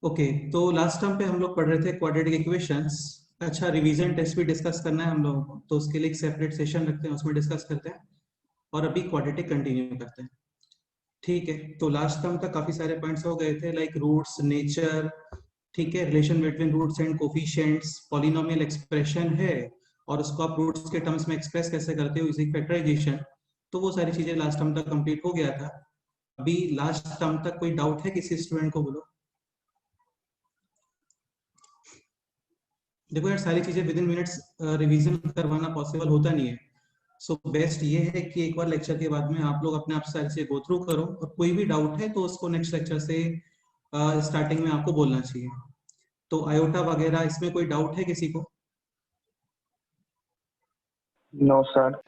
Okay, तो last time पे हम लोग पढ़ रहे थे क्वाड्रेटिक इक्वेशंस। अच्छा, रिवीजन टेस्ट भी डिस्कस करना है हम लोगों को, तो उसके लिए एक सेपरेट सेशन रखते हैं, उसमें डिस्कस करते हैं। और अभी क्वाड्रेटिक कंटिन्यू करते हैं। ठीक है, तो लास्ट टाइम तक काफी सारे पॉइंट्स हो गए थे, लाइक रूट्स, नेचर, ठीक है, relation between roots and coefficients, polynomial expression है और उसको आप रूट्स के टर्म्स में एक्सप्रेस कैसे करते हो यूजिंग फैक्टराइजेशन। तो वो सारी चीजें लास्ट टाइम तक कंप्लीट हो गया था। अभी लास्ट टाइम तक कोई डाउट है किसी स्टूडेंट को? बोलो। देखो यार, सारी चीजें विद इन मिनट्स रिवीजन करवाना पॉसिबल होता नहीं है। सो बेस्ट ये है कि एक बार लेक्चर के बाद में आप लोग अपने आप सारी चीजें गो थ्रू करो, और कोई भी डाउट है तो उसको नेक्स्ट लेक्चर से स्टार्टिंग में आपको बोलना चाहिए। तो आयोटा वगैरह इसमें कोई डाउट है किसी को? No sir.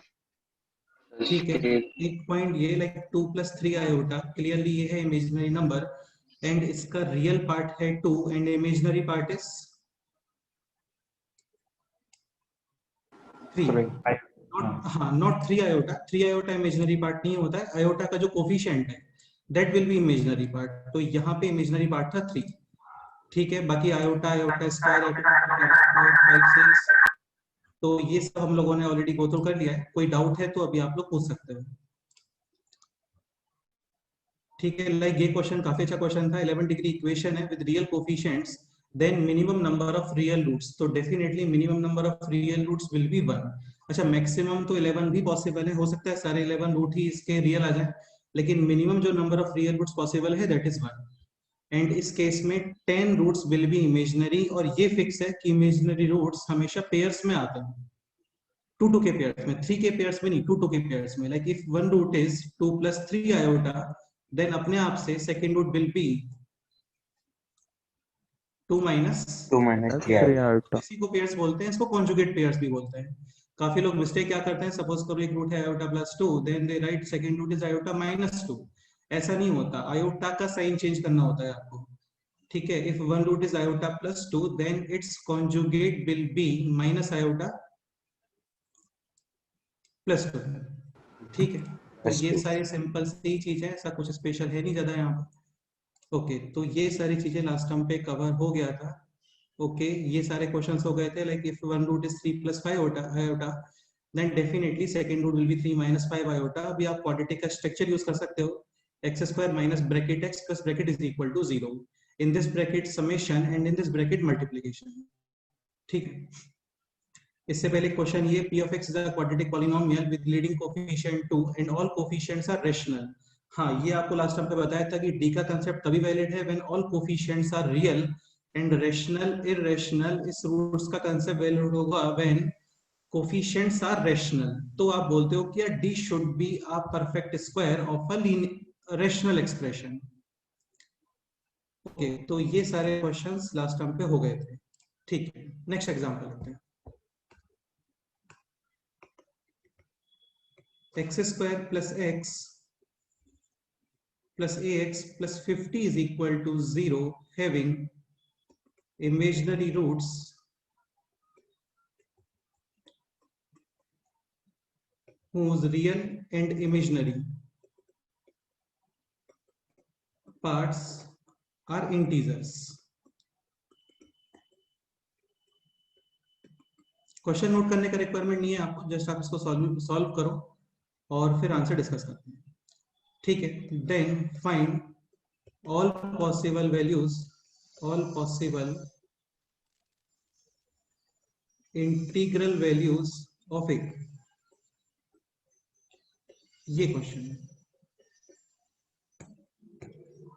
ठीक है, एक पॉइंट ये, लाइक 2 + 3 आयोटा, क्लियरली ये है इमेजिनरी नंबर एंड इसका रियल पार्ट है 2 एंड इमेजिनरी पार्ट इज 3। हाँ, not 3 iota. 3 iota imaginary part नहीं होता है। आयोटा का जो कोफिशिएंट है that will be imaginary part, तो यहाँ पे इमेजिनरी पार्ट था 3। ठीक है, बाकी आयोटा, आयोटा स्क्वायर, आयोटा 5, 6, तो ये सब हम लोगों ने ऑलरेडी गो थ्रू कर लिया है। कोई डाउट है तो अभी आप लोग पूछ सकते हो। ठीक है, लाइक ये क्वेश्चन काफी अच्छा क्वेश्चन था। 11 डिग्री इक्वेशन है with real coefficients, then minimum number of real roots, तो definitely minimum number of real roots will be 1। अच्छा, मैक्सिमम तो 11 भी पॉसिबल है, हो सकता है सारे 11 रूट ही इसके रियल आ जाए, लेकिन मिनिमम जो number of real roots possible है दैट इज 1। एंड इस केस में 10 रूट्स विल बी इमेजिनरी, और ये फिक्स है कि इमेजिनरी रूट्स हमेशा पेयर्स में आते हैं, 2 के पेयर्स में, 3 के पेयर्स में नहीं, 2 के पेयर्स में। Like if one root is 2 + 3 iota, then अपने आप से second root will be 2 - 3 iota. इसी को पेयर्स बोलते हैं, इसको कॉन्जुगेट पेयर्स भी बोलते हैं। काफी लोग मिस्टेक क्या करते हैं, सपोज करो एक रूट है iota +2, then they write second root is iota -2। ऐसा नहीं होता, आयोटा का साइन चेंज करना होता है आपको। ठीक है, if one root is iota +2, then it's conjugate will be minus iota +2। ठीक है, तो ये सारी सिंपल सी चीज है, ऐसा कुछ स्पेशल है नहीं ज्यादा यहाँ पर। ओके, तो ये सारी चीजें लास्ट टाइम पे कवर हो गया था। ओके, ये सारे क्वेश्चंस हो गए थे, like if one root is 3 + 5 iota, then definitely second root will be 3 - 5 iota. अभी आप क्वाड्रेटिक का स्ट्रक्चर यूज कर सकते हो, x² minus bracket x plus bracket is equal to 0, in this bracket summation and in this bracket multiplication. ठीक है, इससे पहले क्वेश्चन ये, p of x is a quadratic polynomial with leading coefficient 2 and all coefficients are rational। हाँ, ये आपको last time पे बताया था कि d का कंसेप्ट तभी वैलिड है when all coefficients are real and rational irrational। इस रूट्स का कंसेप्ट वैलिड होगा when coefficients are rational। तो आप बोलते हो कि d should be a perfect square of a rational expression। Okay, तो ये सारे क्वेश्चंस लास्ट टाइम पे हो गए थे। ठीक है, नेक्स्ट एग्जांपल लेते हैं। x² plus x plus ax plus 50 is equal to 0, having imaginary roots whose real and imaginary parts are integers। Question note करने का रिक्वायरमेंट नहीं है आपको, जस्ट आप इसको सॉल्व करो और फिर आंसर डिस्कस करते हैं। ठीक है, then find all possible values, all possible integral values of a, ये क्वेश्चन है।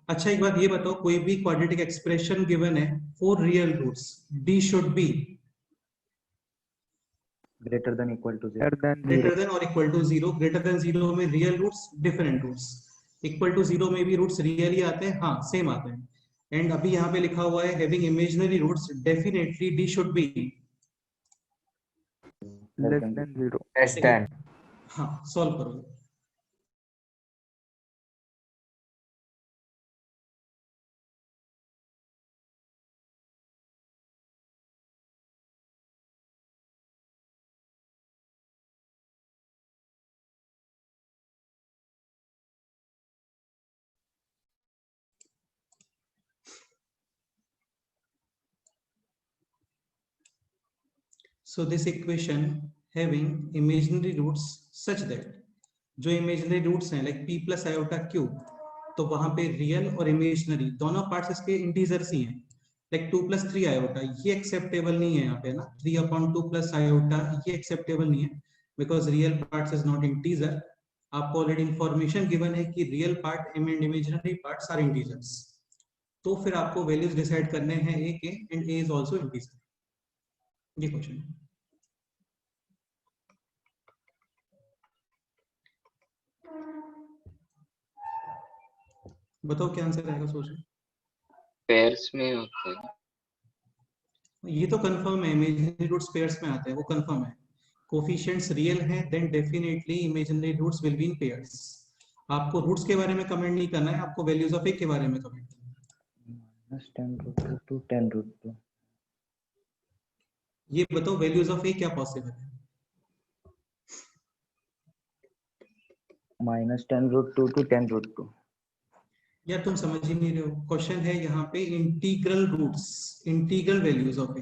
अच्छा, एक बात ये बताओ, कोई भी क्वाड्रेटिक एक्सप्रेशन गिवन है for real roots, d should be greater than equal to 0। Greater than और इक्वल टू 0। ग्रेटर देन 0 में real roots, different roots. Equal to 0 में भी रूट्स रियल ही आते हैं, हाँ सेम आते हैं। एंड अभी यहाँ पे लिखा हुआ है having imaginary roots, definitely d should be less than 0। हाँ, सॉल्व करो। So this equation having imaginary roots such that जो imaginary roots हैं like p plus iota cube, तो वहां पे रियल और इमेजिनरी दोनों पार्ट्स इसके इंटीजर्स ही हैं, लाइक 2 + 3 आयोटा, ये एक्सेप्टेबल नहीं है यहाँ पे ना, 3/2 + आयोटा ये एक्सेप्टेबल नहीं है because real parts is not integer. आपको ऑलरेडी इंफॉर्मेशन गिवन है कि real part and imaginary parts are integers. तो फिर आपको वैल्यूज डिसाइड करने हैं ए के, and a is also integer. ये क्वेश्चन है. बताओ क्या आंसर आएगा, सोचो. पेयर्स में होते हैं. ये तो कंफर्म है, इमेजिनरी रूट्स पेयर्स में आते हैं, वो कंफर्म है. कोफिशिएंट्स रियल हैं then definitely imaginary roots will be in pairs. आपको रूट्स के बारे में कमेंट नहीं करना है, आपको वैल्यूज ऑफ ए के बारे में कमेंट करना है. -10√2 10√2. ये बताओ वैल्यूज ऑफ ए क्या पॉसिबल है? -10√2 to 10√2. यार तुम समझ ही नहीं रहे हो. क्वेश्चन है यहाँ पे integral roots, integral values of a.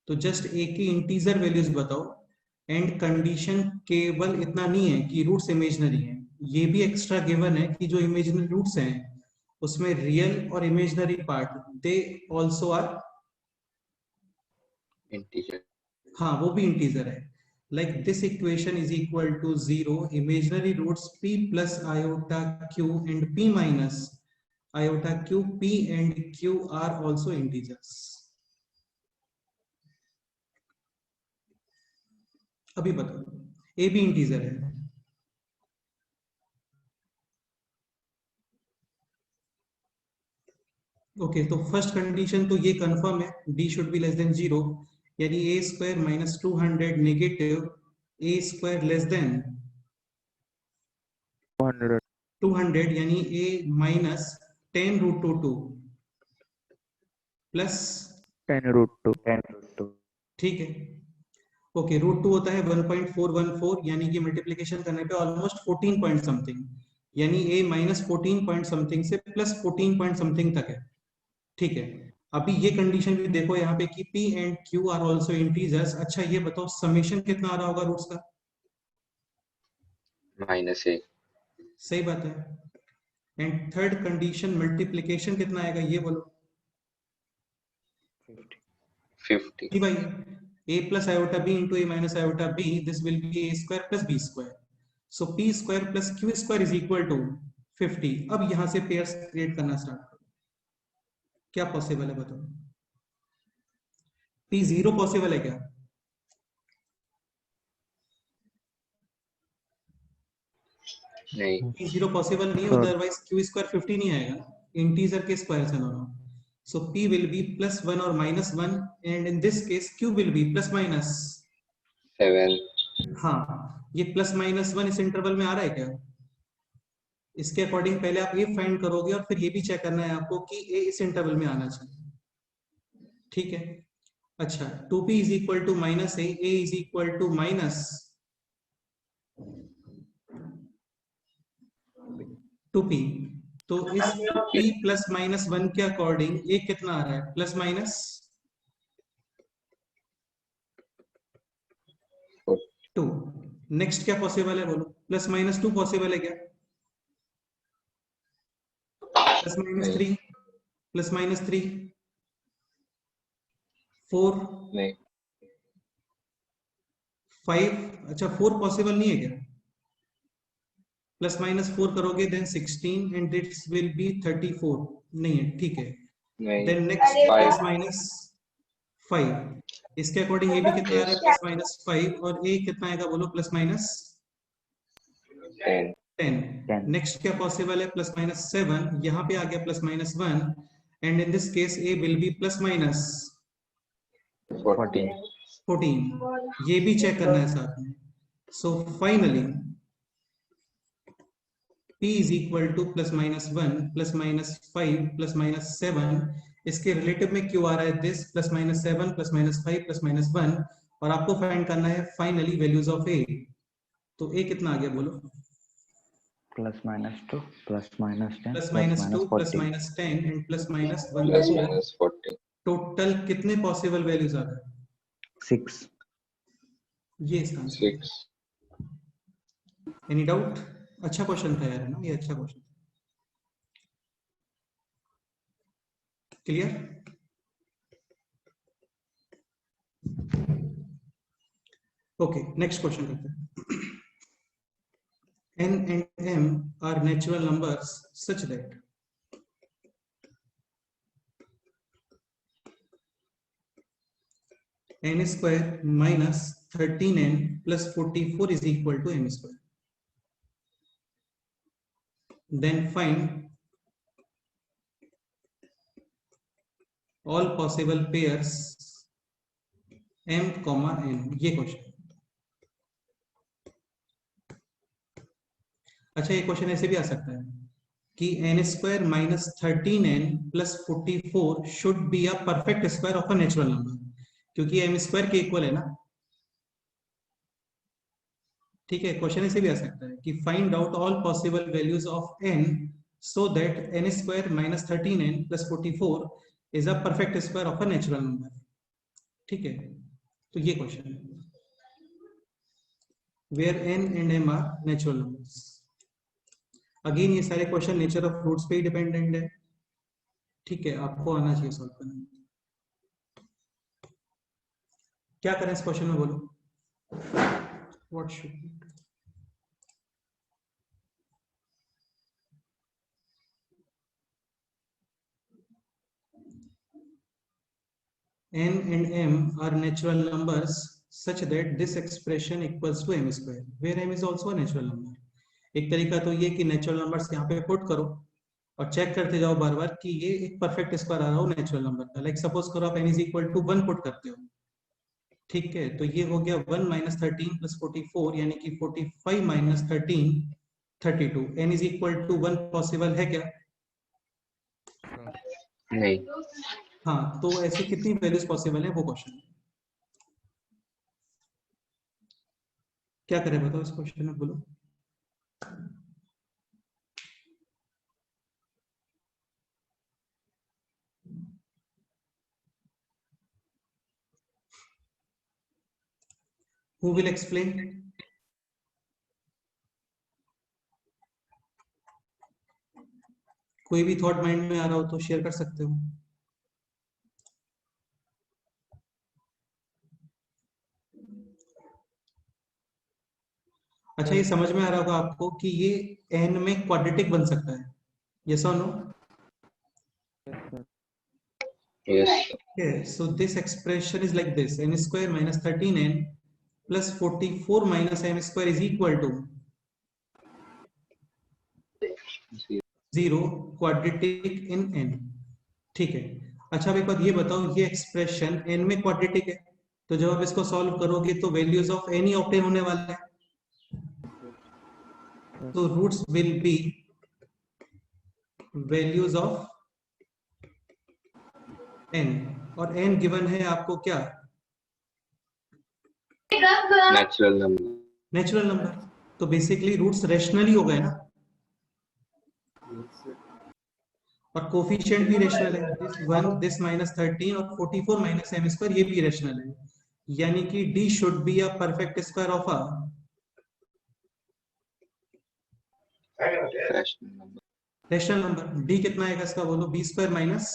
तो जस्ट ए की इंटीजर वैल्यूज बताओ. एंड कंडीशन केवल इतना नहीं है कि रूट्स इमेजिनरी हैं, ये भी एक्स्ट्रा गिवन है कि जो इमेजिनरी रूट्स हैं उसमें रियल और imaginary part they also are integer. हाँ वो भी इंटीजर है. Like this equation is equal to 0, imaginary roots p plus iota q and p minus iota q, p and q are also integers. अभी बताओ, a भी integer है. Okay तो first condition तो ये कंफर्म है, d should be less than 0, यानी a square minus 200 negative a square less than 200 यानी a माइनस 10√2 प्लस 10√2. ठीक है. ओके √2 होता है 1.414, यानी कि मल्टीप्लिकेशन करने पे ऑलमोस्ट 14 पॉइंट समथिंग, यानी a माइनस 14 पॉइंट समथिंग से प्लस 14 पॉइंट समथिंग तक है. ठीक है. अभी ये कंडीशन भी देखो यहाँ पे कि p and q are also integers. अच्छा ये बताओ समेशन कितना आ रहा होगा रूट्स का? -a. सही बात है. एंड थर्ड कंडीशन मल्टीप्लिकेशन कितना आएगा ये बोलो. 50. जी भाई, a plus iota b into a minus iota b, this will be a square plus b square. So p square plus q square is equal to 50. अब यहां से पेयर्स क्रिएट करना start करो. क्या पॉसिबल है बताओ? p 0 पॉसिबल है क्या? नहीं. p 0 पॉसिबल नहीं है, अदरवाइज q स्क्वायर 50 नहीं आएगा, इंटीजर के स्क्वायर से दोनों. So p will be +1 or -1, and in this case q will be ±. 7. हाँ ये +-1 इस इंटरवल में आ रहा है क्या? इसके अकॉर्डिंग पहले आप a फाइंड करोगे और फिर ये भी चेक करना है आपको कि a इस इंटरवल में आना चाहिए. ठीक है. अच्छा 2p is equal to -a, a is equal to -2p. तो इस p +-1 के अकॉर्डिंग a कितना आ रहा है? +-2. नेक्स्ट क्या पॉसिबल है बोलो? +-2 पॉसिबल है क्या? +-3, +-3, 4, नहीं. 5. अच्छा 4 पॉसिबल नहीं है क्या? +-4 करोगे then 16 and this will be 34. नहीं है. ठीक है. नहीं. Then next +-5. इसके अकॉर्डिंग ये भी कितना आ रहा है? +-5. और a कितना आएगा बोलो? +-10. 10. नेक्स्ट क्या पॉसिबल है? +-7. यहाँ पे आ गया +-1 and in this case a will be +-14. 14. ये भी चेक करना है साथ में. So finally p is equal to +-1, +-5, +-7. इसके रिलेटिव में क्यों आ रहा है दिस? +-7, +-5, +-1, और आपको फाइंड करना है फाइनली वैल्यूज ऑफ a. तो a कितना आ गया बोलो? +-2, +-10, +-2, +-14. +-10 एंड +-1. +-40. टोटल कितने पॉसिबल वैल्यूज आ रहे हैं? 6. ये इसका आंसर। 6. Any doubt? अच्छा क्वेश्चन था यार, है ना, ये अच्छा question. Clear? Okay, next question करते हैं। n and m are natural numbers such that n square minus 13n plus 44 is equal to m square. Then find all possible pairs m, n. ये question. अच्छा, ये question ऐसे भी आ सकता है कि n square minus 13n plus 44 should be a perfect square of a natural number, क्योंकि m square के इक्वल है ना। ठीक है, क्वेश्चन ऐसे भी आ सकता है कि find out all possible values of n so that n square minus 13n plus 44 is a perfect square of a natural number. ठीक है, तो ये क्वेश्चन है where n and m are natural numbers. Again ये सारे question nature of fruits पे ही dependent है। ठीक है, आपको आना चाहिए सॉल्व करना। क्या करें इस क्वेश्चन में, बोलो। What should n and m are natural numbers such that this expression equals to m square where m is also a natural number। एक तरीका तो ये कि नेचुरल नंबर्स यहाँ पे पुट करो और चेक करते जाओ बार बार कि ये एक परफेक्ट स्क्वायर आ रहा हो नेचुरल नंबर का। लाइक सपोज करो आप n is equal to 1 put करते हो। ठीक है, तो ये हो गया 1 माइनस 13 प्लस 44 यानी कि 45 minus 13 32। n is equal to 1 possible है क्या? नहीं। हाँ, तो ऐसे कितनी वैल्यूज पॉसिबल है वो क्वेश्चन। क्या करें बताओ इस क्वेश्चन में, बोलो। Who will explain? कोई भी थॉट माइंड में आ रहा हो तो शेयर कर सकते हो। अच्छा, ये समझ में आ रहा होगा आपको कि ये n में क्वाड्रेटिक बन सकता है, यस और no? Yes. Okay, so this expression is like this: n square minus 13n plus 44 minus m square is equal to 0 quadratic in n। ठीक है, अच्छा अब एक बात ये बताओ, ये एक्सप्रेशन n में क्वाड्रेटिक है, तो जब आप इसको सॉल्व करोगे तो वैल्यूज ऑफ n ही ऑब्टेन होने वाला है। तो roots will be values of n, और n गिवन है आपको क्या? Natural number. Natural number. तो बेसिकली रूट्स रेशनली हो गए ना, और कोफिशिएंट भी रेशनल है। दिस 1 दिस माइनस 13 और 44 माइनस m स्क्वायर ये भी रेशनल है, यानी कि d should be a perfect square of a Rational number. Rational number. d कितना आएगा इसका, बोलो। b स्क्वायर माइनस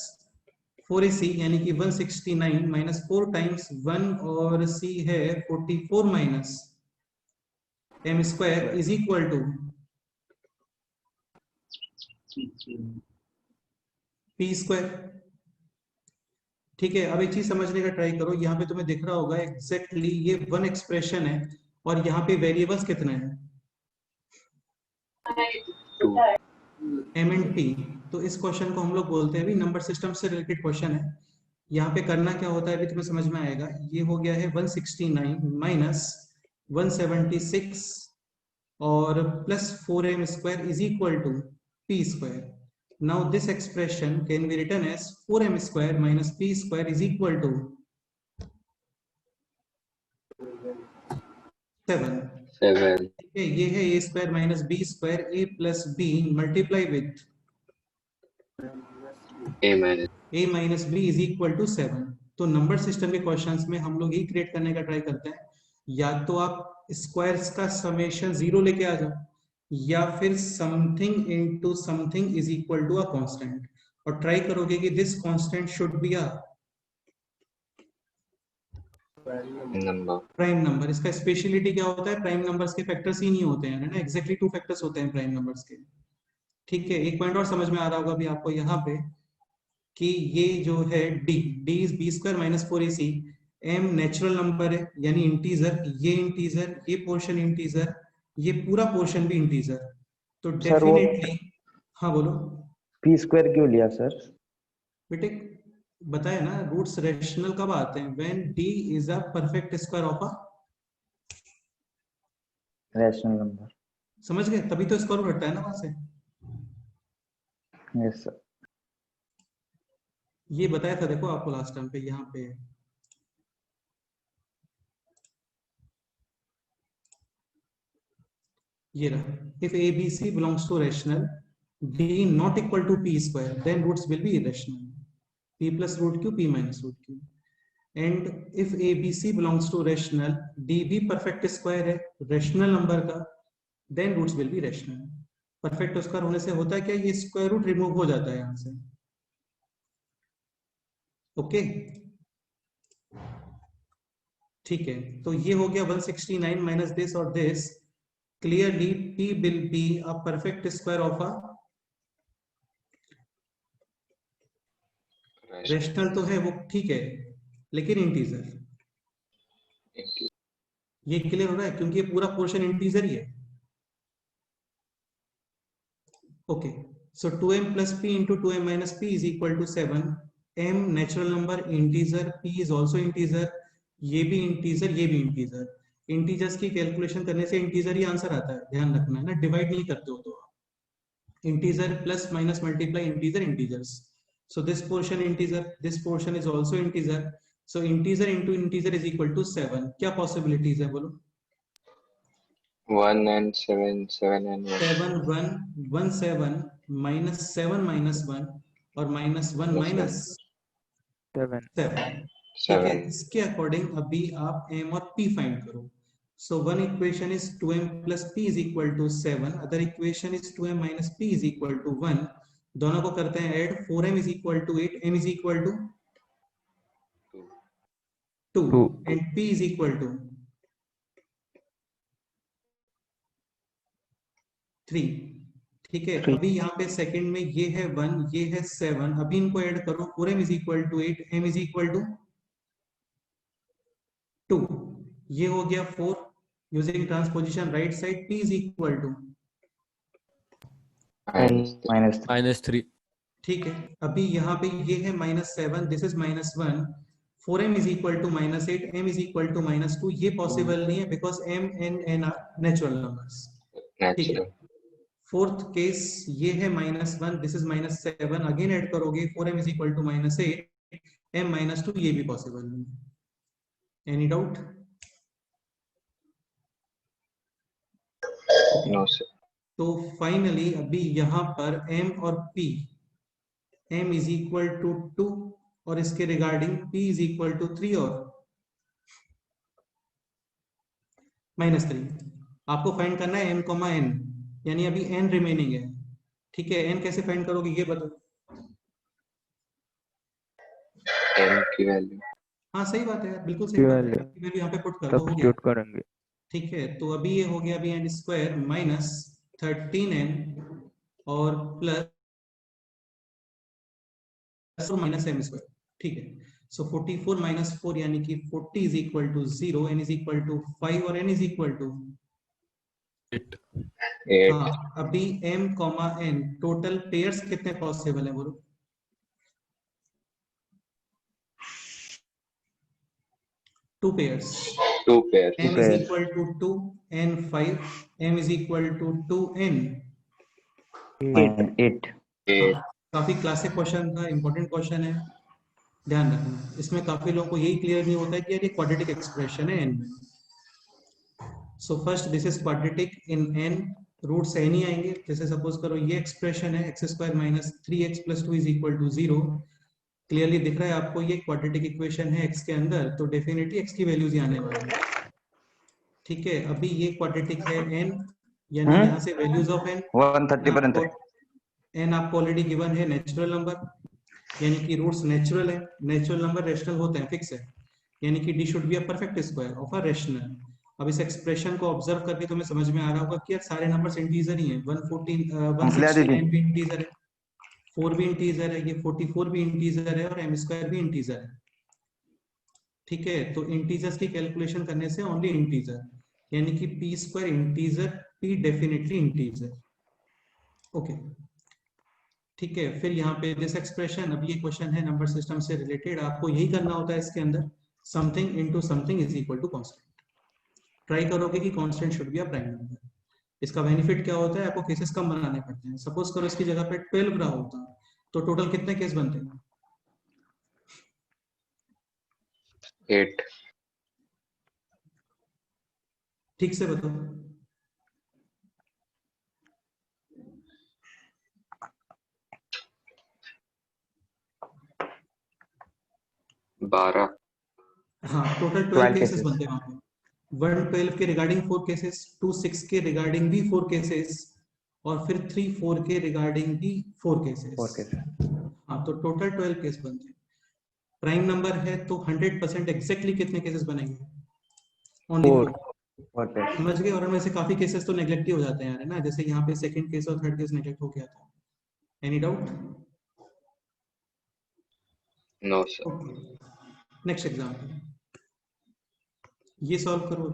4ac यानी कि 169 माइनस 4 टाइम्स 1 और c है 44 minus m square is equal to p square. ठीक है, अब एक चीज समझने का ट्राई करो, यहाँ पे तुम्हें दिख रहा होगा एग्जैक्टली ये वन एक्सप्रेशन है और यहाँ पे वेरिएबल्स कितने हैं? 2. m and p। तो इस क्वेश्चन को हम लोग बोलते हैं, अभी नंबर सिस्टम से रिलेटेड क्वेश्चन है। यहाँ पे करना क्या होता है अभी तुम्हें समझ में आएगा। ये हो गया है 169 माइनस 176 और plus 4m square is equal to p square. Now this expression can be written as 4m square minus p square is equal to 7। 7. ये है a square minus b square a plus b multiply with A minus b is equal to 7। तो number system के questions में हम लोग ये create करने का ट्राई करते हैं या तो आप स्क्वायर्स का समेशन 0 लेके आ जाओ, या फिर something into something is equal to a constant, और ट्राई करोगे कि this constant should be a number. Prime number. इसका स्पेशलिटी क्या होता है, प्राइम नंबर्स के फैक्टर्स ही नहीं होते हैं, है ना, एग्जैक्टली 2 फैक्टर्स होते हैं प्राइम नंबर्स के। ठीक है, एक पॉइंट और समझ में आ रहा होगा अभी आपको यहाँ पे कि ये जो है D is B square minus 4ac, M natural number है यानी इंटीजर, ये इंटीजर, ये पोर्शन इंटीजर, ये पूरा पोर्शन भी इंटीजर, तो सर वो डेफिनेटली। हाँ बोलो पी स्क्वायर क्यों लिया सर? बेटे, बताया ना, रूट्स रैशनल कब आते हैं, when D is a perfect square of a, rational number. समझ गए, तभी तो स्क्वायर रूट हटता है ना वहां से। Yes sir. ये बताया था देखो आपको लास्ट टाइम पे, यहाँ पे ये रहा, if ABC belongs to rational D not equal to P square, then roots will be irrational, P plus root Q, P minus root Q, and if ABC belongs to rational D भी perfect square है rational number का, then roots will be rational। perfect square होने से होता है क्या, ये square root remove हो जाता है यहाँ से। ओके ठीक है, तो ये हो गया 169 माइनस दिस और this. Clearly P will be a perfect square of a rational, तो है वो ठीक है, लेकिन इंटीजर। ये क्लियर हो रहा है, क्योंकि ये पूरा पोर्शन इंटीजर ही है। Okay, so 2m plus p into 2m minus p is equal to 7। m natural number, integer, p is also integer, ये भी इंटीजर, ये भी इंटीजर। इंटीजर्स की कैलकुलेशन करने से इंटीजर ही आंसर आता है, ध्यान रखना है ना, डिवाइड नहीं करते हो तो। integer plus minus multiply integer integers, so this portion integer, this portion is also integer, so integer into integer is equal to 7। क्या possibilities है बोलो? 1 and 7, 7 and 1. 7 1 1 7 minus 7 minus 1 और minus 1 minus 7 7। ठीक है, 7. इसके अकॉर्डिंग अभी आप m और p फाइंड करो। So one equation is 2m plus p is equal to 7, other equation is 2m minus p is equal to 1। दोनों को करते हैं add, 4m is equal to 8, m is equal to 2 2 and p is equal to 3। ठीक है, 3 अभी यहाँ पे second में ये है 1, ये है 7, अभी इनको ऐड करो, 4m is equal to 8, m is equal to 2, ये हो गया 4, using transposition right side, p is equal to -3 ठीक है, अभी यहाँ पे ये है -7, this is -1, 4m is equal to -8, m is equal to -2, ये पॉसिबल नहीं है because m n n are natural numbers. ठीक है, Natural. फोर्थ केस ये है -1, दिस इज -7, अगेन ऐड करोगे 4m is equal to -8, m -2, ये भी पॉसिबल नहीं है। Any doubt? No, sir. तो फाइनली अभी यहाँ पर m और p, m is equal to 2 और इसके regarding p is equal to 3 और -3। आपको फाइंड करना है m, n, यानी अभी n रिमेनिंग है। ठीक है, n कैसे फाइंड करोगे ये बताओ? M की वैल्यू. हाँ सही बात है यार, बिल्कुल सही बात है, वैल्यू यहाँ पे पुट कर दो, हो गया। सब्स्टिट्यूट करेंगे। ठीक है, तो अभी ये हो गया, अभी n स्क्वायर माइनस 13n और प्लस माइनस m स्क्वायर। ठीक है, सो 44 माइनस 4 यानी कि 40 is equal to 0, n is equal to 5 और n इज इक्वल टू 8. हाँ, अभी m, n टोटल पेयर्स कितने पॉसिबल है बोलो? Two pairs. 2 pairs. m is equal to 2, n 5, m is equal to 2n 8 8. काफी क्लासिक क्वेश्चन था, important question है, ध्यान रखना। इसमें काफी लोगों को यही क्लियर नहीं होता है कि यार ये क्वाड्रेटिक एक्सप्रेशन है n में। So first this is quadratic in n, roots n ही आएंगे। जैसे सपोज करो ये एक्सप्रेशन है x square minus 3x plus 2 is equal to 0, clearly दिख रहा है आपको ये क्वाड्रेटिक इक्वेशन है x के अंदर, तो डेफिनेटली x की वैल्यूज ही आने वाली है। ठीक है, अभी ये क्वाड्रेटिक है n, यानी यहाँ से वैल्यूज ऑफ n 130 पर्यंत आहे. n आपको ऑलरेडी गिवन है नेचुरल नंबर, यानी कि रूट्स नेचुरल है. नेचुरल नंबर रेशनल होते हैं, फिक्स है, यानी कि d should be a perfect square of a rational. अब इस एक्सप्रेशन को ऑब्जर्व करके तुम्हें समझ में आ रहा होगा कि यार सारे नंबर्स इंटीजर ही हैं. 169 भी इंटीजर है, 4 भी इंटीजर है, ये 44 भी इंटीजर है और m स्क्वायर भी इंटीजर है. ठीक है, तो इंटीजर्स की कैलकुलेशन करने से ओनली इंटीजर, यानी कि p square integer, p definitely integer. Okay, ठीक है. फिर यहाँ पे दिस एक्सप्रेशन, अब ये क्वेश्चन है नंबर सिस्टम से रिलेटेड, आपको यही करना होता है इसके अंदर, something into something is equal to constant. Try करोगे कि constant should be a prime number. इसका बेनिफिट क्या होता है, आपको केसेस कम बनाने पड़ते हैं. सपोज करो इसकी जगह पे 12 रहा होता, तो टोटल कितने केस बनते हैं? 8. ठीक से बताओ. 12. हाँ, टोटल 12 केसेस बनते हैं वहां पे. 112 के रिगार्डिंग 4 केसेस, 26 के रिगार्डिंग भी 4 केसेस, और फिर 34 के रिगार्डिंग भी 4 केसेस. हाँ, तो टोटल 12 केस बनते हैं. प्राइम नंबर है तो 100% एग्जैक्टली कितने केसेस बनेंगे? ओनली 4. समझ गए? और उनमें से काफी केसेस तो नेग्लेक्ट ही हो जाते हैं यार, है ना, जैसे यहाँ पे सेकंड केस और थर्ड केस नेग्लेक्ट हो गया था. Any doubt? No, sir. Okay, next example, ये सॉल्व करो.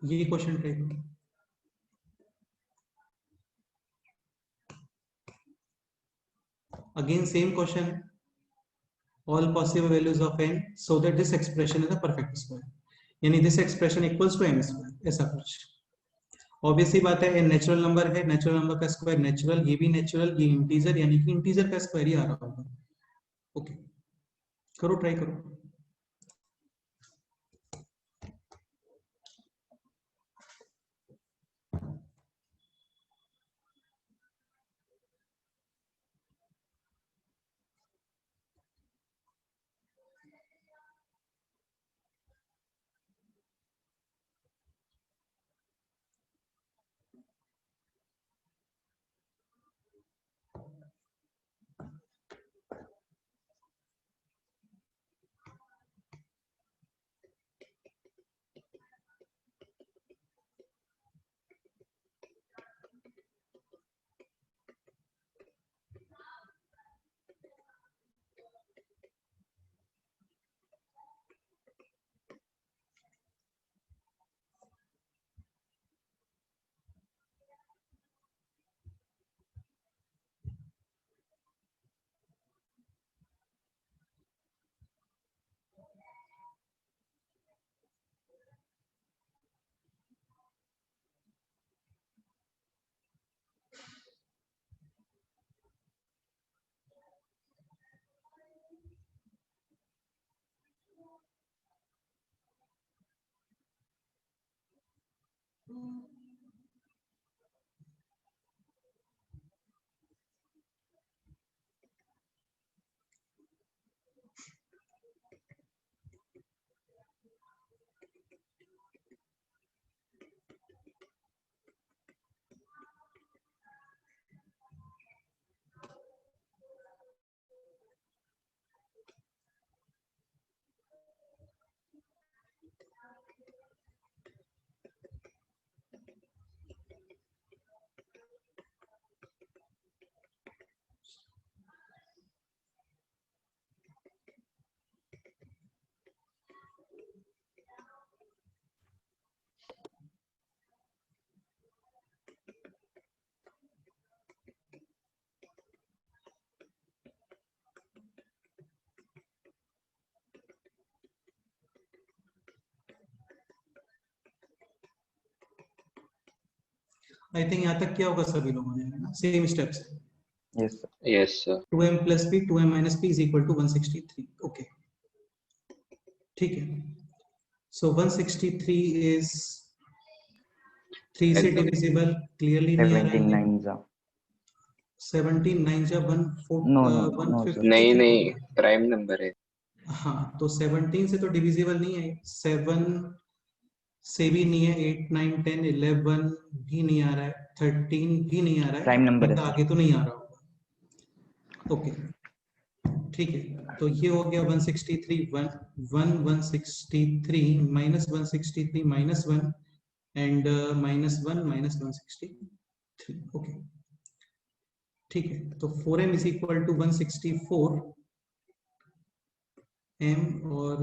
ये क्वेश्चन ट्राई करो. अगेन सेम क्वेश्चन है, all possible values of n so that this expression is a perfect square, यानी this expression equals to m square, ऐसा कुछ. Obviously बात है, n नेचुरल नंबर है, नेचुरल नंबर का स्क्वायर नेचुरल, ये भी नेचुरल, ये इंटीजर, यानी कि इंटीजर का स्क्वायर ही आ रहा होगा. ओके, करो, ट्राई करो. आई थिंक यहाँ तक क्या होगा सभी लोगों ने, है ना, same steps. Yes, sir. Yes, sir. 2m plus p 2m minus p is equal to 163. Okay ठीक है। सो 163 इज 3 से डिविजिबल, क्लियरली नहीं आ रहा 17 है। 9s are. 17 9 जा No, no, no, sir. नहीं 153 नहीं, प्राइम नंबर है। हाँ, तो 17 से तो डिविजिबल नहीं है, 7 से भी नहीं है, 8 9 10 11 भी नहीं आ रहा है, 13 भी नहीं आ रहा है, Prime number है, मतलब sir. आगे तो नहीं आ रहा होगा। ओके ठीक है, तो ये हो गया 163 163 minus 163 minus 1 and minus 1 minus 163। Okay ठीक है, तो 4m is equal to 164 m और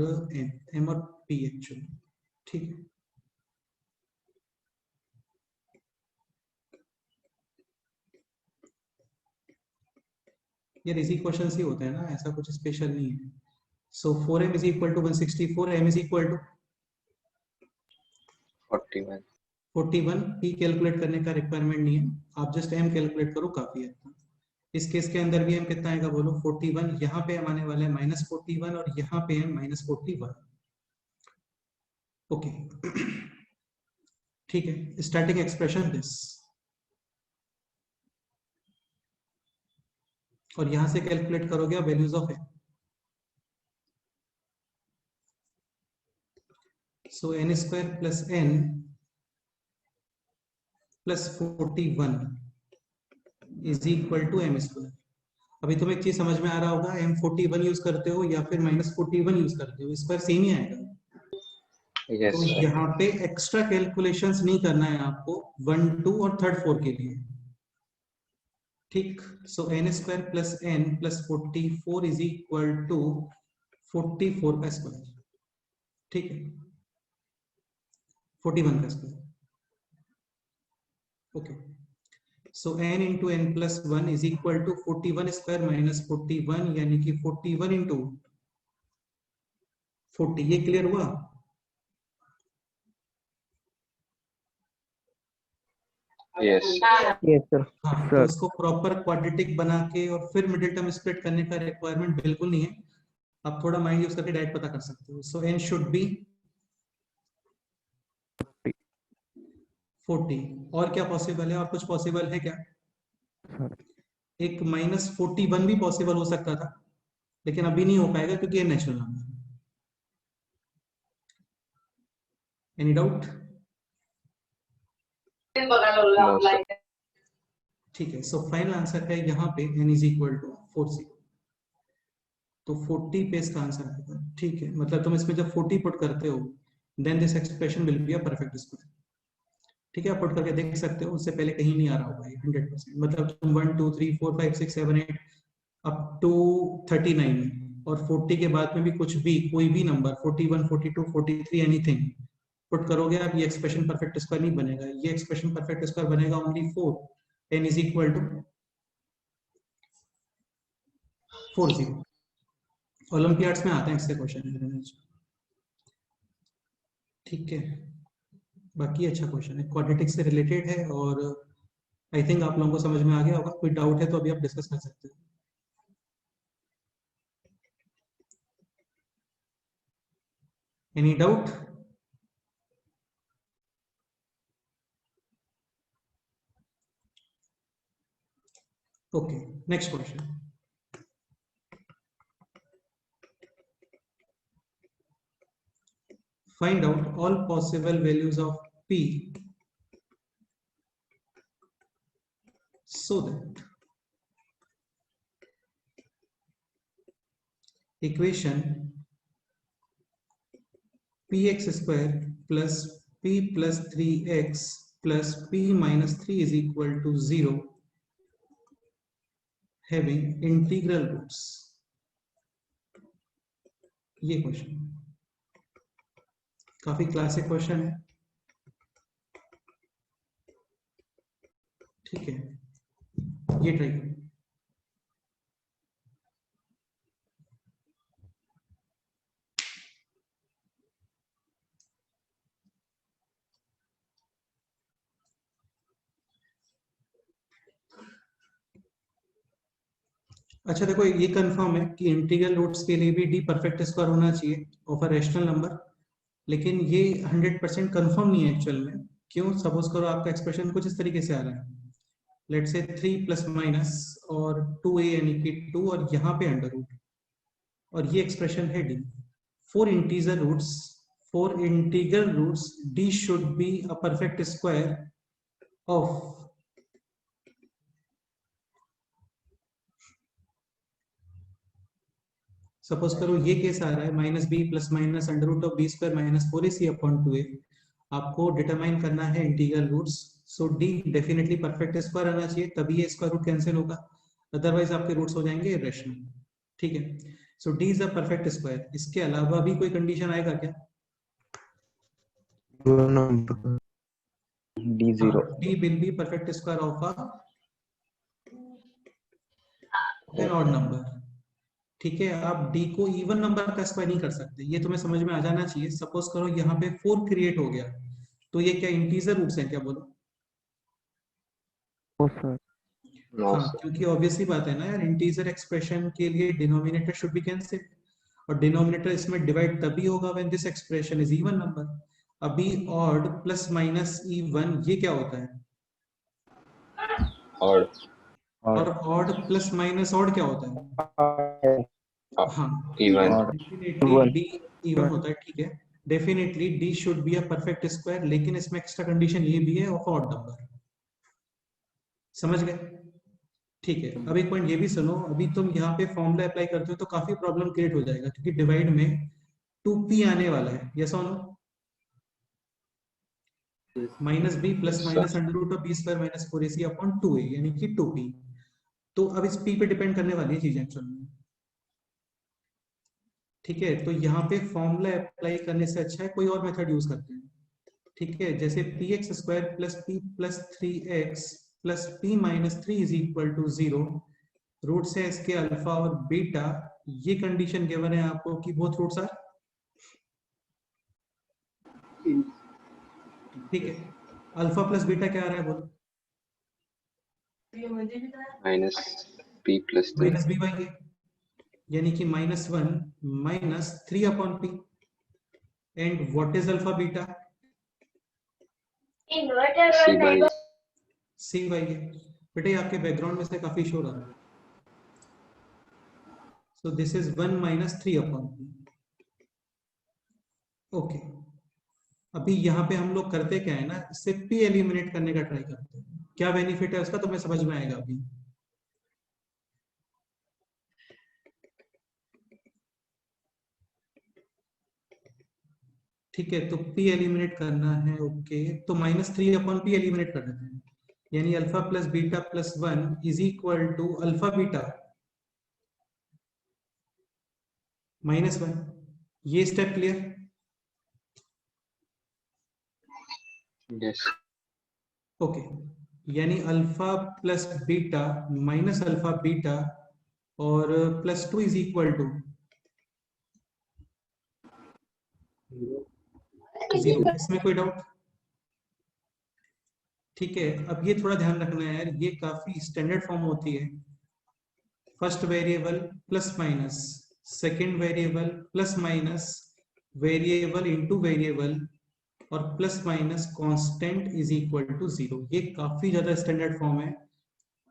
m और p एक्चुअली। ठीक है, यार इजी क्वेश्चन ही होते हैं ना, ऐसा कुछ स्पेशल नहीं है। So 4m is equal to 164, m is equal to 41। 41। p calculate करने का रिक्वायरमेंट नहीं है, आप जस्ट m कैलकुलेट करो, काफी है। इस केस के अंदर भी हम कितना आएगा बोलो, 41। यहाँ पे हम आने वाले हैं -41 और यहाँ पे हम -41। ओके ठीक है, स्टार्टिंग एक्सप्रेशन दिस, और यहां से कैलकुलेट करोगे आप values of n। So n square plus n plus 41 is equal to m square. अभी तुम्हें एक चीज समझ में आ रहा होगा, m41 यूज करते हो या फिर -41 यूज करते हो, स्क्वायर सेम ही आएगा। Yes, तो sir. यहाँ पे एक्स्ट्रा कैलकुलेशंस नहीं करना है आपको 1 2 और थर्ड 4 के लिए। ठीक, so n square plus n plus 44 is equal to 44 का स्क्वायर। ठीक है, 41 का square. Okay, so n into n plus 1 is equal to 41 square minus 41, यानी कि 41 इंटू 40। ये क्लियर हुआ? Yes. Yes, sir. हाँ, तो Sir. इसको प्रॉपर क्वाड्रेटिक बना के और फिर मिडिल टर्म स्प्लिट करने का रिक्वायरमेंट बिल्कुल नहीं है, आप थोड़ा माइंड यूज करके डायरेक्ट पता कर सकते हो। सो n शुड बी 40। और क्या पॉसिबल है, और कुछ पॉसिबल है क्या? Sir. एक -41 भी पॉसिबल हो सकता था, लेकिन अभी नहीं हो पाएगा क्योंकि ये नेचुरल नंबर है। Any doubt? No, sir. ठीक है, सो फाइनल आंसर है यहाँ पे n इज इक्वल टू 40। तो 40 पे इसका आंसर आएगा। ठीक है, मतलब तुम इसमें जब 40 पुट करते हो then this expression will be a perfect square. ठीक है, आप पुट करके देख सकते हो, उससे पहले कहीं नहीं आ रहा होगा ये 100%। मतलब तुम 1 2 3 4 5 6 7 8 अप टू 39 और 40 के बाद में भी कुछ भी, कोई भी नंबर 41 42 43 एनीथिंग पुट करोगे आप, ये एक्सप्रेशन परफेक्ट स्क्वायर नहीं बनेगा। ये एक्सप्रेशन परफेक्ट स्क्वायर बनेगा only 4 n is equal to 40। Olympiads में आते हैं इससे क्वेश्चन। ठीक है, बाकी अच्छा क्वेश्चन है, क्वाड्रेटिक्स से रिलेटेड है, और आई थिंक आप लोगों को समझ में आ गया होगा। कोई डाउट है तो अभी आप डिस्कस कर सकते हो। Any doubt? Okay, next question. Find out all possible values of p so that equation px square plus p plus 3x plus p minus 3 is equal to 0 having integral roots। ये question काफी classic question है। ठीक है, ये try करो। अच्छा देखो, ये कंफर्म है कि इंटीग्रल रूट्स के लिए भी डी परफेक्ट स्क्वायर होना चाहिए ऑफ अ रैशनल नंबर, लेकिन ये 100% कंफर्म नहीं है एक्चुअल में। क्यों? सपोज करो आपका एक्सप्रेशन कुछ इस तरीके से आ रहा है, लेट से 3 प्लस माइनस और 2a यानी कि 2 और यहाँ पे अंडर रूट, और ये एक्सप्रेशन है D. For integral roots D should be a perfect square of, suppose करो ये केस आ रहा है minus B plus minus under root of B square minus 4ac upon 2a। आपको डिटरमाइन करना है integral roots, so D definitely perfect square आना चाहिए, तभी ये स्क्वायर रूट कैंसिल होगा, अदरवाइज आपके रूट्स हो जाएंगे इरेशनल। ठीक है, so D is a perfect square. इसके अलावा भी कोई कंडीशन आएगा क्या? D0. D will be perfect square of an odd number. ठीक है, आप डी को इवन नंबर का स्क्वायर नहीं कर सकते, ये तुम्हें समझ में आ जाना चाहिए। सपोज करो यहाँ पे 4 क्रिएट हो गया, तो ये क्या इंटीजर रूट्स हैं क्या? बोलो। No, sir. No, हाँ, sir. क्योंकि ऑब्वियसली बात है ना यार, इंटीजर एक्सप्रेशन के लिए डिनोमिनेटर शुड बी कैंसिल, और डिनोमिनेटर इसमें डिवाइड तभी होगा when this expression is even number. अभी ऑड प्लस माइनस इवन ये क्या होता है? Odd. और ऑड प्लस माइनस ऑड क्या होता है? हाँ, Even. Odd. Definitely Even. D even होता है। ठीक है, definitely D should be a perfect square, लेकिन इसमें एक्स्ट्रा कंडीशन ये भी है ऑफ ऑड नंबर। समझ गए? ठीक है, अब एक पॉइंट ये भी सुनो, अभी तुम यहाँ पे फॉर्मूला अप्लाई करते हो तो काफी प्रॉब्लम क्रिएट हो जाएगा, क्योंकि डिवाइड में 2p आने वाला है, यस और no? Minus B plus minus under root of B square minus 4ac upon 2a यानी कि 2p। तो अब इस p पे डिपेंड करने वाली है चीजें एक्चुअल में। ठीक है, तो यहाँ पे फॉर्मूला अप्लाई करने से अच्छा है कोई और मेथड यूज करते हैं। ठीक है, जैसे P X square plus P plus 3x plus P minus 3 is equal to 0, root से इसके अल्फा और बीटा, ये कंडीशन गिवन है आपको कि बोथ रूट्स आर। ठीक है, अल्फा प्लस बीटा क्या आ रहा है बोलो? Minus p plus 3. Minus b by, यानी कि -1 minus 3 upon p. And what is alpha beta? C by c by a. बेटे आपके बैकग्राउंड में से काफी शोर आ रहा है, so this is 1 minus 3 upon P. Okay, अभी यहाँ पे हम लोग करते क्या है ना, इससे पी एलिमिनेट करने का ट्राई करते हैं। क्या बेनिफिट है उसका तुम्हें समझ में आएगा अभी। ठीक है, तो p एलिमिनेट करना है। ओके, तो -3 अपॉन p एलिमिनेट कर देते हैं, यानी alpha plus beta plus 1 is equal to alpha beta -1। ये स्टेप क्लियर? yes. ओके, यानी alpha plus beta minus alpha beta और +2 इज इक्वल टू 0। इसमें कोई डाउट? ठीक है, अब ये थोड़ा ध्यान रखना है यार, ये काफी स्टैंडर्ड फॉर्म होती है। First variable plus minus, second variable plus minus, variable into variable, और plus minus constant is equal to 0। ये काफी ज्यादा स्टैंडर्ड फॉर्म है,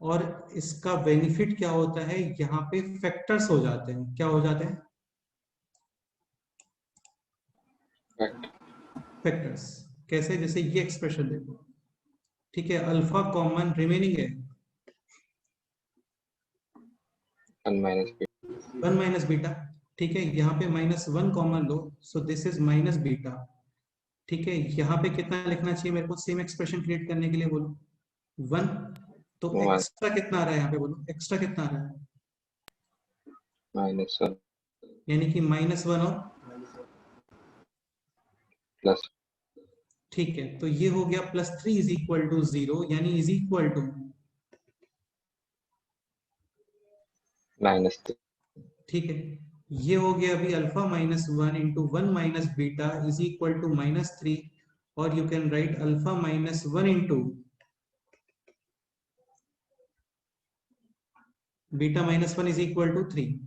और इसका बेनिफिट क्या होता है, यहाँ पे फैक्टर्स हो जाते हैं। क्या हो जाते हैं? Fact. फैक्टर्स। कैसे? जैसे ये एक्सप्रेशन देखो, ठीक है, अल्फा कॉमन रिमेनिंग है 1 minus p. 1 minus beta. ठीक है, यहाँ पे -1 common low, so this is minus beta. ठीक है, यहाँ पे कितना लिखना चाहिए मेरे को सेम एक्सप्रेशन क्रिएट करने के लिए? बोलो 1। तो 1 एक्स्ट्रा कितना आ रहा है यहाँ पे? बोलो एक्स्ट्रा कितना आ रहा है? minus 1 यानी कि -1 और plus ठीक है, तो ये हो गया +3 इज इक्वल टू 0, यानी इज इक्वल टू, minus 3. ठीक है, ये हो गया अभी alpha -1 into 1 minus beta is equal to -3, और you can write alpha -1 into beta -1 is equal to 3।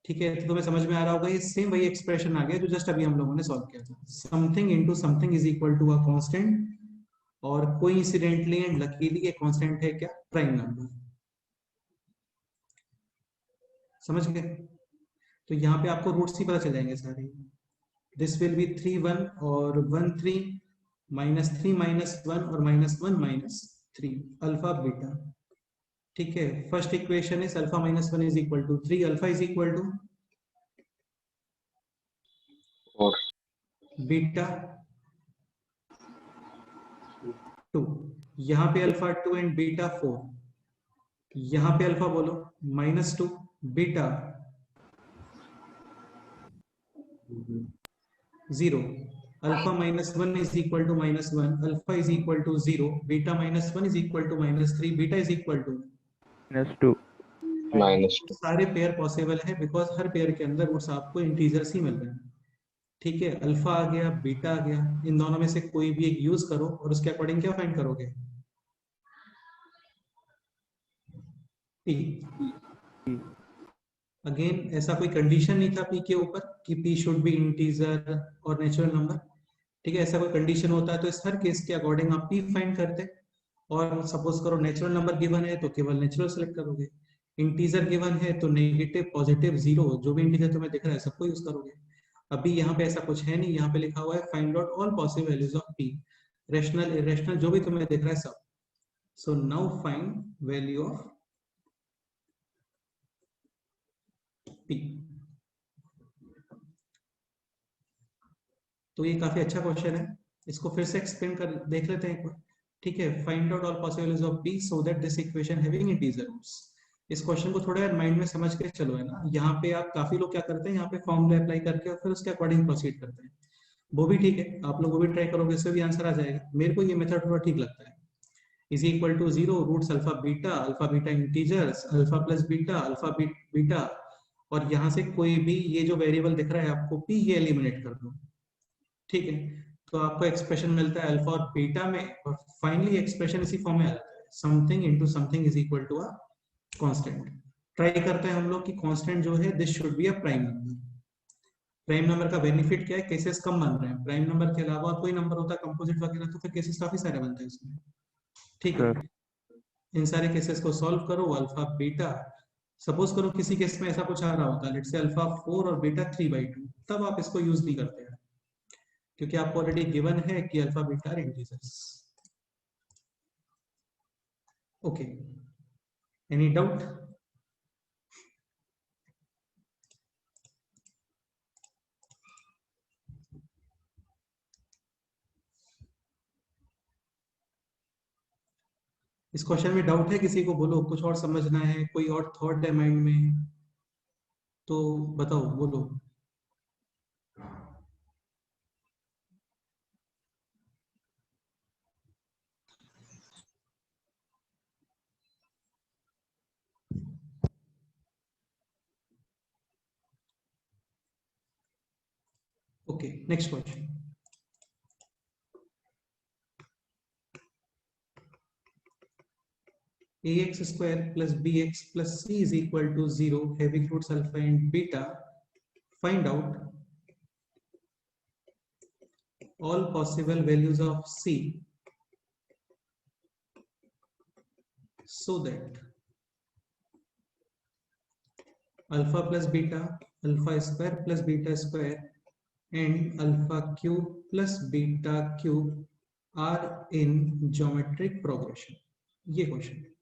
ठीक है, तो तुम्हें समझ में आ रहा होगा, ये सेम वही एक्सप्रेशन आ गया जो जस्ट अभी हम लोगों ने सॉल्व किया था। Something into something is equal to a constant, और कोइंसिडेंटली एंड लकीली ये कांस्टेंट है क्या? Prime number. समझ गए? तो यहाँ पे आपको रूट्स ही पता चल जाएंगे सारे। दिस विल बी 3 1 और 1 3 -3 -1 और -1 -3 अल्फा बीटा। ठीक है, first equation is alpha -1 is equal to 3, alpha is equal to 4, beta 2। यहाँ पे अल्फा 2 एंड बीटा 4। यहाँ पे अल्फा बोलो -2, beta 0। Alpha -1 is equal to -1, alpha is equal to 0, beta -1 is equal to -3, beta is equal to -2। -2. सारे pair possible है because हर pair के अंदर रूट्स आपको इंटीजर्स ही मिल रहे हैं। ठीक है, अल्फा आ गया, बीटा आ गया, इन दोनों में से कोई भी एक यूज करो और उसके अकॉर्डिंग क्या फाइंड करोगे? पी। अगेन ऐसा कोई कंडीशन नहीं था पी के ऊपर कि पी शुड बी इंटीजर और नेचुरल नंबर। ठीक है, ऐसा कोई कंडीशन होता है तो इस हर केस के अकॉर्डिंग आप पी फाइंड करते, और सपोज करो नेचुरल नंबर गिवन है तो केवल नेचुरल सेलेक्ट करोगे, इंटीजर गिवन है तो नेगेटिव पॉजिटिव जीरो जो भी इंटीजर तुम्हें दिख रहा है सबको यूज करोगे। अभी यहाँ पे ऐसा कुछ है नहीं, यहाँ पे लिखा हुआ है find out all possible values of P, rational irrational जो भी तुम्हें दिख रहा है सब। So now find value of P. तो ये काफी अच्छा क्वेश्चन है, इसको फिर से एक्सप्लेन कर देख लेते हैं एक बार। ठीक है, find out all possible values of P so that this equation having integer roots. इस क्वेश्चन को थोड़ा माइंड में समझ के चलो, है ना। यहाँ पे आप काफी लोग क्या करते हैं, यहाँ पे फॉर्मूला अप्लाई करके और फिर उसके अकॉर्डिंग प्रोसीड करते हैं। वो भी ठीक है, आप लोग वो भी ट्राई करोगे, इससे भी आंसर आ जाएगा। मेरे को ये मेथड थोड़ा ठीक लगता है। Is equal to 0 roots alpha beta integers, alpha plus beta, alpha beta, और यहाँ से कोई भी ये जो वेरिएबल दिख रहा है आपको पी, ये एलिमिनेट कर दो। ठीक है, तो आपको एक्सप्रेशन मिलता है अल्फा और बीटा में, और फाइनली एक्सप्रेशन इसी फॉर्म में आ जाता है, something into something is equal to a constant. Try करते हैं हम लोग कि कांस्टेंट जो है this should be a prime number. Prime number का बेनिफिट क्या है? केसेस कम बन रहे हैं। प्राइम नंबर के अलावा कोई नंबर होता है कंपोजिट वगैरह तो फिर केसेस काफी सारे बनते हैं इसमें। ठीक है, इन सारे केसेस को सॉल्व करो, अल्फा बीटा, सपोज करो किसी केस में ऐसा कुछ आ रहा होता है, लेट्स से अल्फा 4 और बीटा 3/2, तब आप इसको यूज नहीं करते हैं क्योंकि आपको ऑलरेडी गिवन है कि alpha beta are integers. Okay, any doubt? इस क्वेश्चन में डाउट है किसी को? बोलो, कुछ और समझना है, कोई और थॉट है माइंड में तो बताओ, बोलो। Okay, next question. ax square plus bx plus c is equal to 0 having roots alpha and beta. Find out all possible values of c so that alpha plus beta, alpha square plus beta square and alpha cube plus beta cube are in geometric progression. ये question है।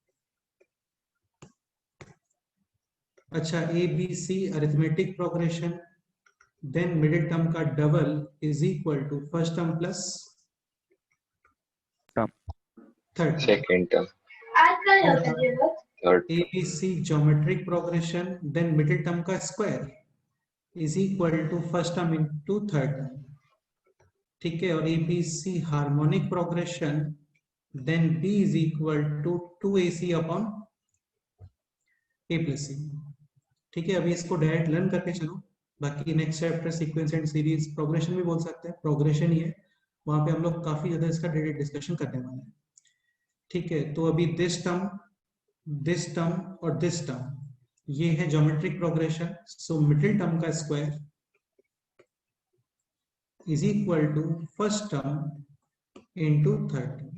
अच्छा, a b c arithmetic progression, then middle term का double is equal to first term plus third Second term. Third. A b c geometric progression, then middle term का square is equal to first term into third term. ठीक है, और a b c harmonic progression, then b is equal to 2ac upon a plus c. ठीक है, अभी इसको direct learn करके चलो, बाकी next chapter sequence and series progression भी बोल सकते हैं, प्रोग्रेशन ही है, वहां पे हम लोग काफी ज्यादा इसका डायरेक्ट डिस्कशन करने वाले हैं। ठीक है, तो अभी दिस टर्म और दिस टर्म ये है geometric progression, so middle term का square is equal to first term into 30।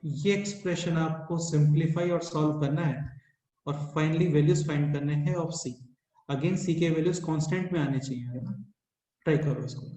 ये एक्सप्रेशन आपको सिंप्लीफाई और सॉल्व करना है और फाइनली वैल्यूज फाइंड करने हैं ऑफ सी। अगेन सी के वैल्यूज कांस्टेंट में आने चाहिए, है ना। ट्राई करो इसको।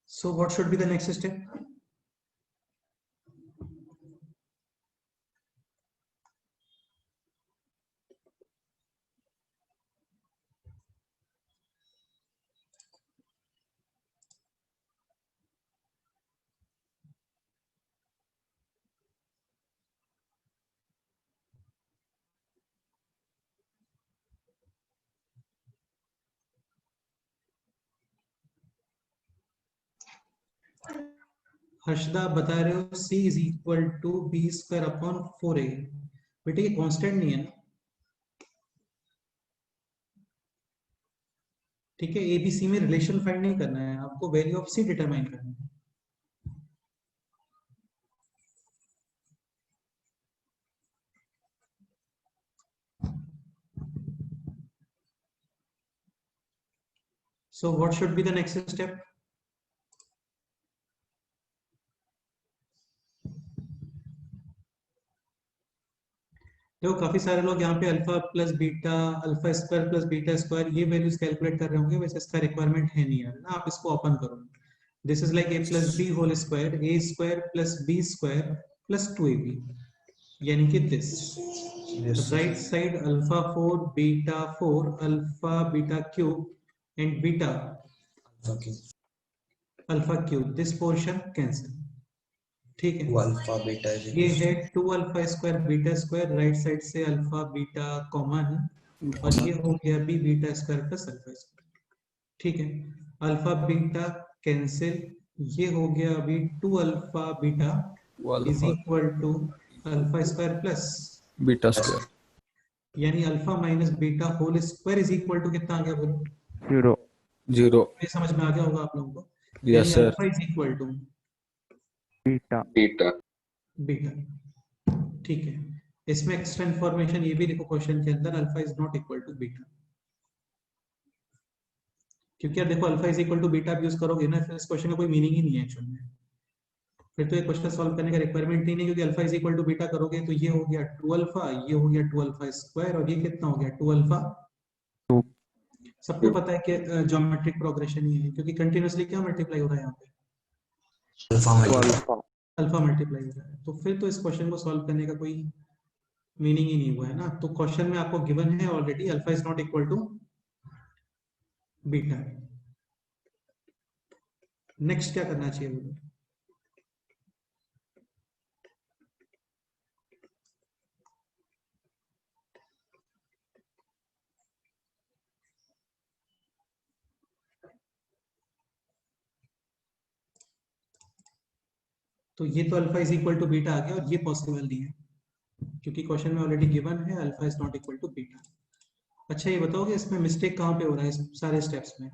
So what should be the next step? Harshada बता रहे हो c is equal to B square upon 4a। बेटे ये कांस्टेंट नहीं है ना, ठीक है। एबीसी में रिलेशन फाइंड नहीं करना है आपको, वैल्यू ऑफ सी डिटरमाइन करना है। So what should be the next step? देखो काफी सारे लोग यहाँ पे alpha plus beta, alpha square plus beta square ये वैल्यूज कैलकुलेट कर रहे होंगे, वैसे इसका रिक्वायरमेंट है नहीं यार ना। आप इसको ओपन करो, this is like A plus B whole square, A square plus B square plus 2ab, यानी कि this right side alpha 4 beta 4 alpha beta cube and beta alpha cube, this portion cancel, ठीक है। Alpha beta ये है 2 alpha square beta square, right side से alpha beta common, और ये हो गया B beta square plus alpha square, ठीक है। अल्फा बीटा कैंसिल, ये हो गया अभी 2 alpha beta is equal to alpha square plus beta square, यानी alpha minus beta whole square is equal to कितना आ गया बोलो? 0 0। ये समझ में आ गया होगा आप लोगों को। Yes sir. Alpha is equal to beta beta beta, ठीक है। इसमें एक्स्ट्रा इंफॉर्मेशन ये भी लिखो क्वेश्चन के अंदर, alpha is not equal to beta, क्योंकि यार देखो alpha is equal to beta आप यूज करोगे ना, फिर इस क्वेश्चन का कोई मीनिंग ही नहीं है एक्चुअल में। फिर तो ये क्वेश्चन सॉल्व करने का रिक्वायरमेंट ही नहीं, क्योंकि alpha is equal to beta करोगे तो ये हो गया 2 अल्फा, ये हो गया 2 अल्फा स्क्वायर, और ये कितना हो गया 2 अल्फा। 2 सबको पता है कि ज्योमेट्रिक प्रोग्रेशन ही है, क्योंकि कंटिन्यूअसली क्या मल्टीप्लाई हो रहा है यहाँ पे? अल्फा। अल्फा मल्टीप्लाई हो रहा है, तो फिर तो इस क्वेश्चन को सॉल्व करने का कोई मीनिंग ही नहीं हुआ है ना। तो क्वेश्चन में आपको गिवन है already alpha is not equal to beta. Next क्या करना चाहिए बोलो? तो ये तो alpha is equal to beta आ गया, और ये पॉसिबल नहीं है, क्योंकि क्वेश्चन में ऑलरेडी गिवन है alpha is not equal to beta. अच्छा ये बताओगे इसमें मिस्टेक कहाँ पे हो रहा है इस सारे स्टेप्स में?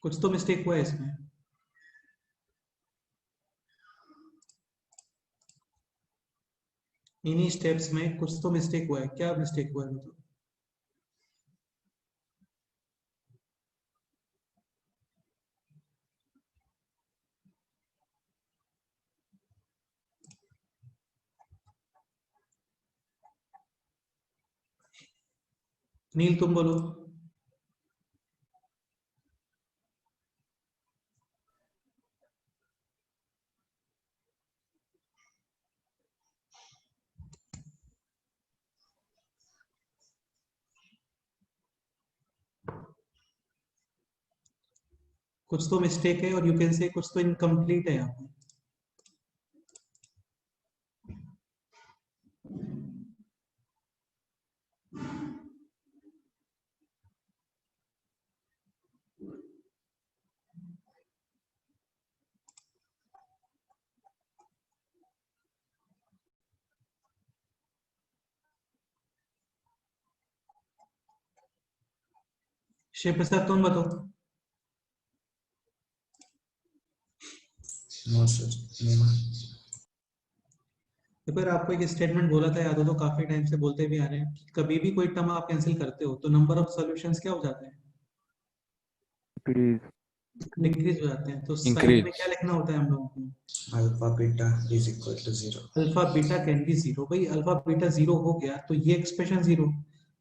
कुछ तो मिस्टेक हुआ है इसमें। इन्हीं स्टेप्स में कुछ तो मिस्टेक हुआ है, क्या मिस्टेक हुआ है बताओ? नील तुम बोलो। कुछ तो मिस्टेक है और यू कैन से कुछ तो इनकम्प्लीट है यहाँ पे। शिव प्रसाद तुम बताओ। देखो यार आपको एक स्टेटमेंट बोला था याद हो तो, काफी टाइम से बोलते भी आ रहे हैं कि कभी भी कोई टर्म आप कैंसिल करते हो तो नंबर ऑफ सॉल्यूशंस क्या हो जाते हैं? Increase. डिक्रीज हो जाते हैं। तो साइड में क्या इंक्रीज। लिखना होता है हम लोगों को? Alpha beta is equal to 0। Alpha beta can be zero. भाई अल्फा बीटा जीरो हो गया तो ये एक्सप्रेशन जीरो,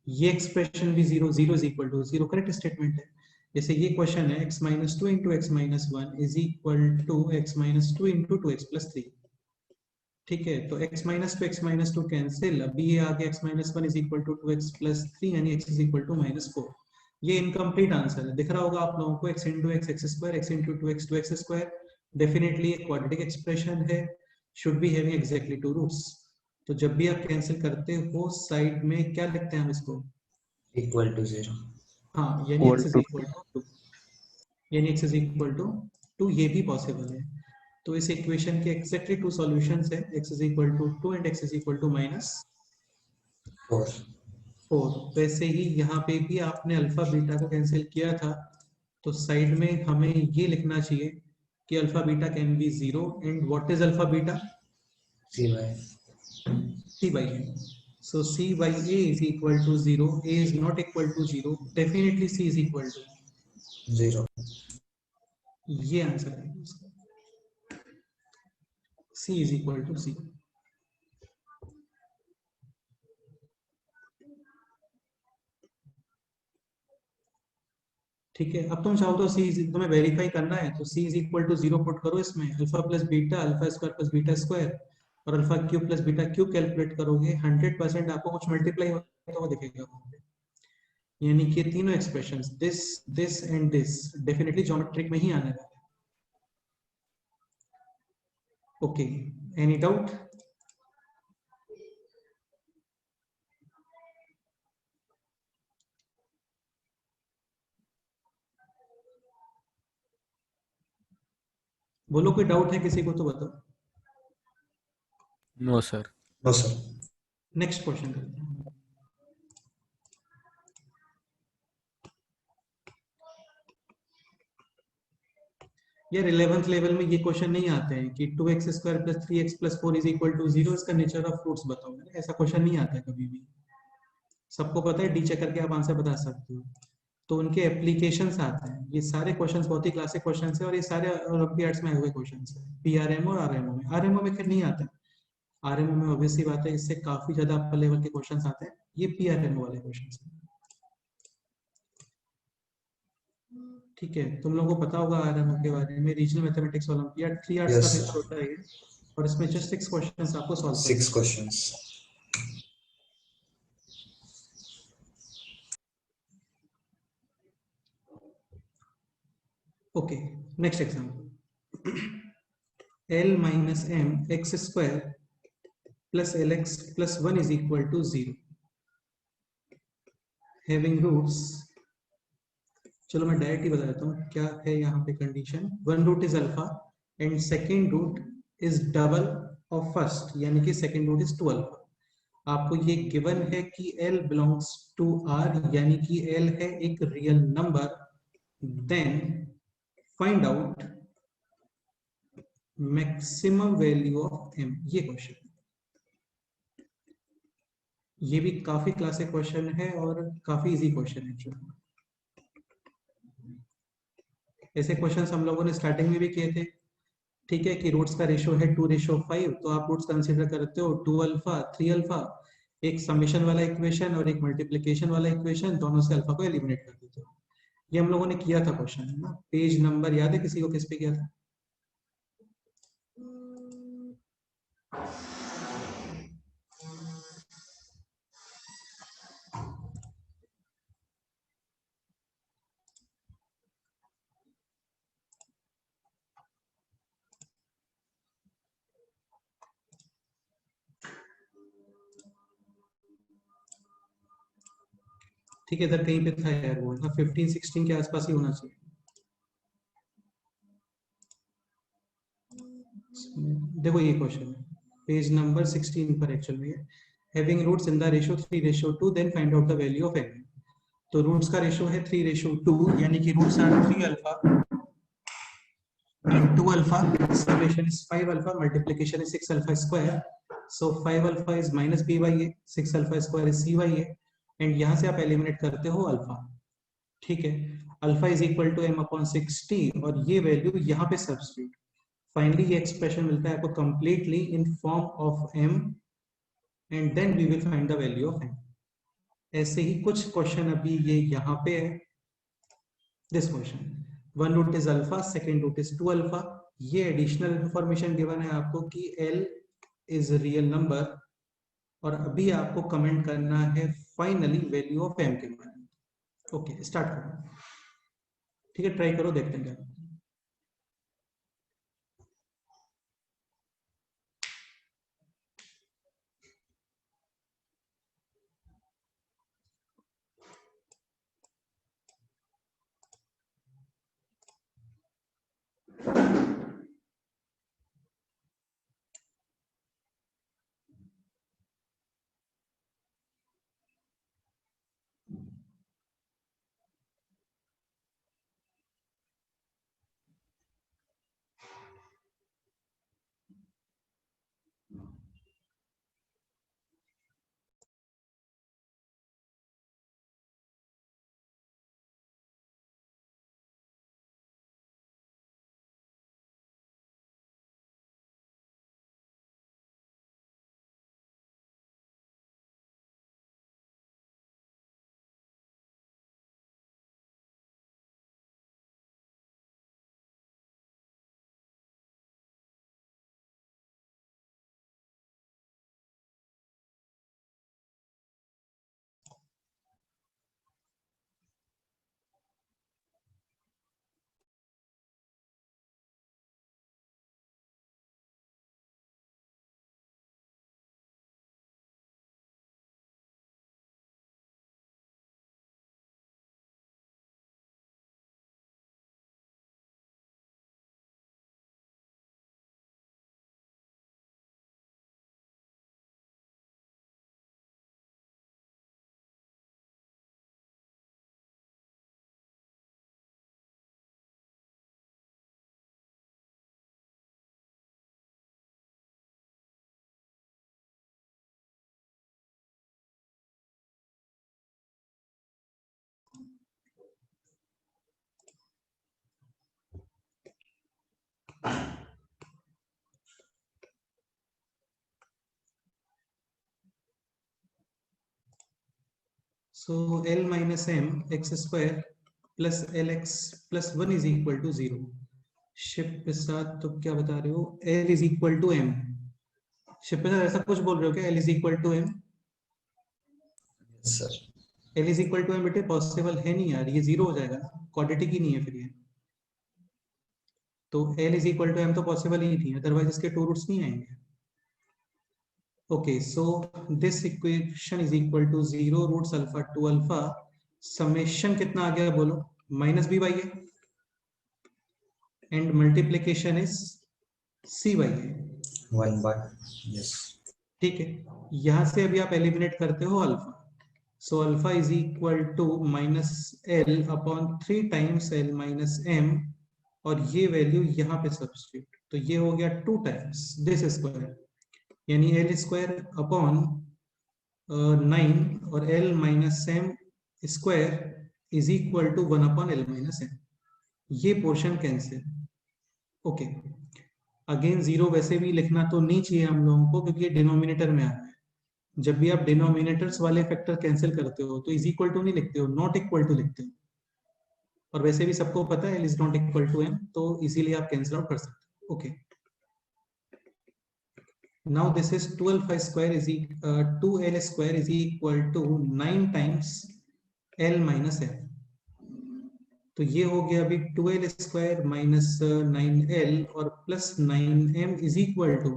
ये एक्सप्रेशन भी zero, zero is equal to zero. Correct statement है। जैसे ये क्वेश्चन है x minus two into X minus one is equal to X minus two into two X plus three. ठीक है, तो x माइनस टू कैंसिल, अभी ये आ गया x minus one is equal to two X plus three, यानी x is equal to minus four. ये incomplete answer है, दिख रहा होगा आप लोगों को। x into X X square, x into two x square, definitely एक क्वाड्रेटिक एक्सप्रेशन है, should be having exactly two roots. तो जब भी आप कैंसिल करते हो साइड में क्या लिखते हैं हम इसको? Equal to 0। हाँ, यानी Equal x is to equal to, यानी x इज इक्वल टू, ये भी पॉसिबल है। तो इस इक्वेशन के एक्जैक्टली टू सॉल्यूशंस है, x is equal to 2 and x is equal to minus 4। 4। वैसे ही यहाँ पे भी आपने अल्फा बीटा को कैंसिल किया था, तो साइड में हमें ये लिखना चाहिए कि alpha beta can be zero and what is alpha beta? C by c by a. So c by a is equal to 0, a is not equal to 0, definitely c is equal to 0। ये answer है इसका, c is equal to 0। ठीक है, अब तुम चाहो तो c तुम्हें वेरीफाई करना है तो c is equal to 0 put करो इसमें, alpha plus beta, alpha square plus beta square और alpha cube plus beta cube calculate करोगे, 100% आपको कुछ मल्टीप्लाई होता हुआ दिखेगा। यानी कि तीनों expressions this this and this definitely geometric में ही आने वाले। Okay, any doubt? बोलो, कोई डाउट है किसी को तो बताओ। No sir. No sir. Next question करते हैं। यार 11th लेवल में ये क्वेश्चन नहीं आते हैं कि 2x square plus 3x plus 4 is equal to 0, इसका नेचर ऑफ फ्रूट्स बताओ। ऐसा क्वेश्चन नहीं आता है कभी भी। सबको पता है, डी चेक करके आप आंसर बता सकते हो। तो उनके एप्लीकेशंस आते हैं। ये सारे क्वेश्चंस बहुत ही क्लासिक क्वेश्चंस है और ये सारे ओलंपियाड्स में आए हुए क्वेश्चंस है, पीआरएमओ और आरएमओ में। आरएमओ में खैर नहीं आता, आरएमओ में ऑब्वियसली बात है इससे काफी ज्यादा अपर लेवल के क्वेश्चंस आते हैं। ये पीआरएमओ वाले क्वेश्चंस हैं। ठीक है, तुम लोगों को पता होगा आरएमओ के बारे में, रीजनल मैथमेटिक्स ओलंपियाड 3 आवर्स का Yes, पेपर sir. होता है ये, और इसमें जस्ट 6 क्वेश्चंस आपको सॉल्व करने 6 questions. Okay, next example. L minus m x square plus lx plus 1 is equal to 0 having roots। चलो मैं डायरेक्ट ही बता देता हूँ क्या है यहाँ पे condition. One root is alpha and second root is double of first, यानी कि सेकेंड रूट इज 2 अल्फा। आपको ये गिवन है कि L बिलोंग्स टू R, यानी कि L है एक real number, then find out maximum value of M। ये क्वेश्चन, ये भी काफी क्लासिक क्वेश्चन है और काफी इजी क्वेश्चन है। ऐसे क्वेश्चंस हम लोगों ने स्टार्टिंग में भी किए थे, ठीक है, कि रूट्स का रेशियो है 2:5, तो आप रूट्स कंसीडर करते हो 2 अल्फा 3 अल्फा, एक समेशन वाला इक्वेशन और एक मल्टीप्लिकेशन वाला इक्वेशन, दोनों से अल्फा को एलिमिनेट कर देते हो। ये हम लोगों ने किया था क्वेश्चन, है ना। पेज नंबर याद है किसी को, किस पे किया था? ठीक है, इधर कहीं पे था यार वो, 15-16 के आसपास ही होना चाहिए। देखो ये क्वेश्चन है पेज नंबर 16 पर एक्चुअल में, having roots in the ratio 3:2 then find out the value of n। तो रूट्स का रेशियो है 3:2, यानी कि roots are 3 alpha and 2 alpha, summation is 5 alpha, multiplication is 6 alpha square, so 5 alpha is minus b by a, 6 alpha square is c by a, and यहाँ से आप eliminate करते हो अल्फा, ठीक है। Alpha is equal to m/60 और ये value यहाँ पे सब्स्टिट्यूट, फाइनली ये एक्सप्रेशन मिलता है आपको completely in form of m, and then we will find the value of m। ऐसे ही कुछ क्वेश्चन अभी ये यहाँ पे है, this question, one root is alpha, second root is 2 alpha. ये एडिशनल इंफॉर्मेशन गिवन है आपको कि L इज रियल नंबर, और अभी आपको कमेंट करना है फाइनली वैल्यू ऑफ M के बारे में। ओके, स्टार्ट करो, ठीक है, ट्राई करो, देखते हैं क्या। So L minus m x square plus Lx plus 1 is equal to 0। Ship के साथ तो क्या बता रहे हो, L is equal to m, ship के साथ ऐसा कुछ बोल रहे हो क्या? L is equal to m, yes sir, L is equal to m बेटे पॉसिबल है नहीं यार, ये 0 हो जाएगा ना, क्वाड्रेटिक ही नहीं है फिर ये, तो L is equal to m तो पॉसिबल ही नहीं है, अदरवाइज इसके 2 रूट्स नहीं आएंगे। Okay, so this equation is equal to 0 roots alpha 2 alpha, summation कितना आ गया बोलो, minus b by a, and multiplication is C by A, 1 by, yes, ठीक है। यहां से अभी आप एलिमिनेट करते हो alpha, so alpha is equal to minus L upon 3 times L minus M, और ये वैल्यू यहाँ पे सब्स्टिट्यूट, तो ये हो गया 2 टाइम्स दिस स्क्वायर, यानी एल स्क्वायर अपॉन 9 और l minus m square is equal to 1 upon l minus m. ये portion cancel, okay. Again zero वैसे भी लिखना तो नहीं चाहिए हम लोगों को, क्योंकि ये डिनोमिनेटर में आ रहा है। जब भी आप डिनोमिनेटर्स वाले फैक्टर कैंसिल करते हो तो इज इक्वल टू नहीं लिखते हो, नॉट इक्वल टू लिखते हो, और वैसे भी सबको पता है L is not equal to M, तो इजीली आप कैंसिल आउट कर सकते हो, okay. Now this is 12 square is 2l square is equal to 9 times l minus M, तो ये हो गया अभी 12 स्क्वायर माइनस 9l और plus 9m is equal to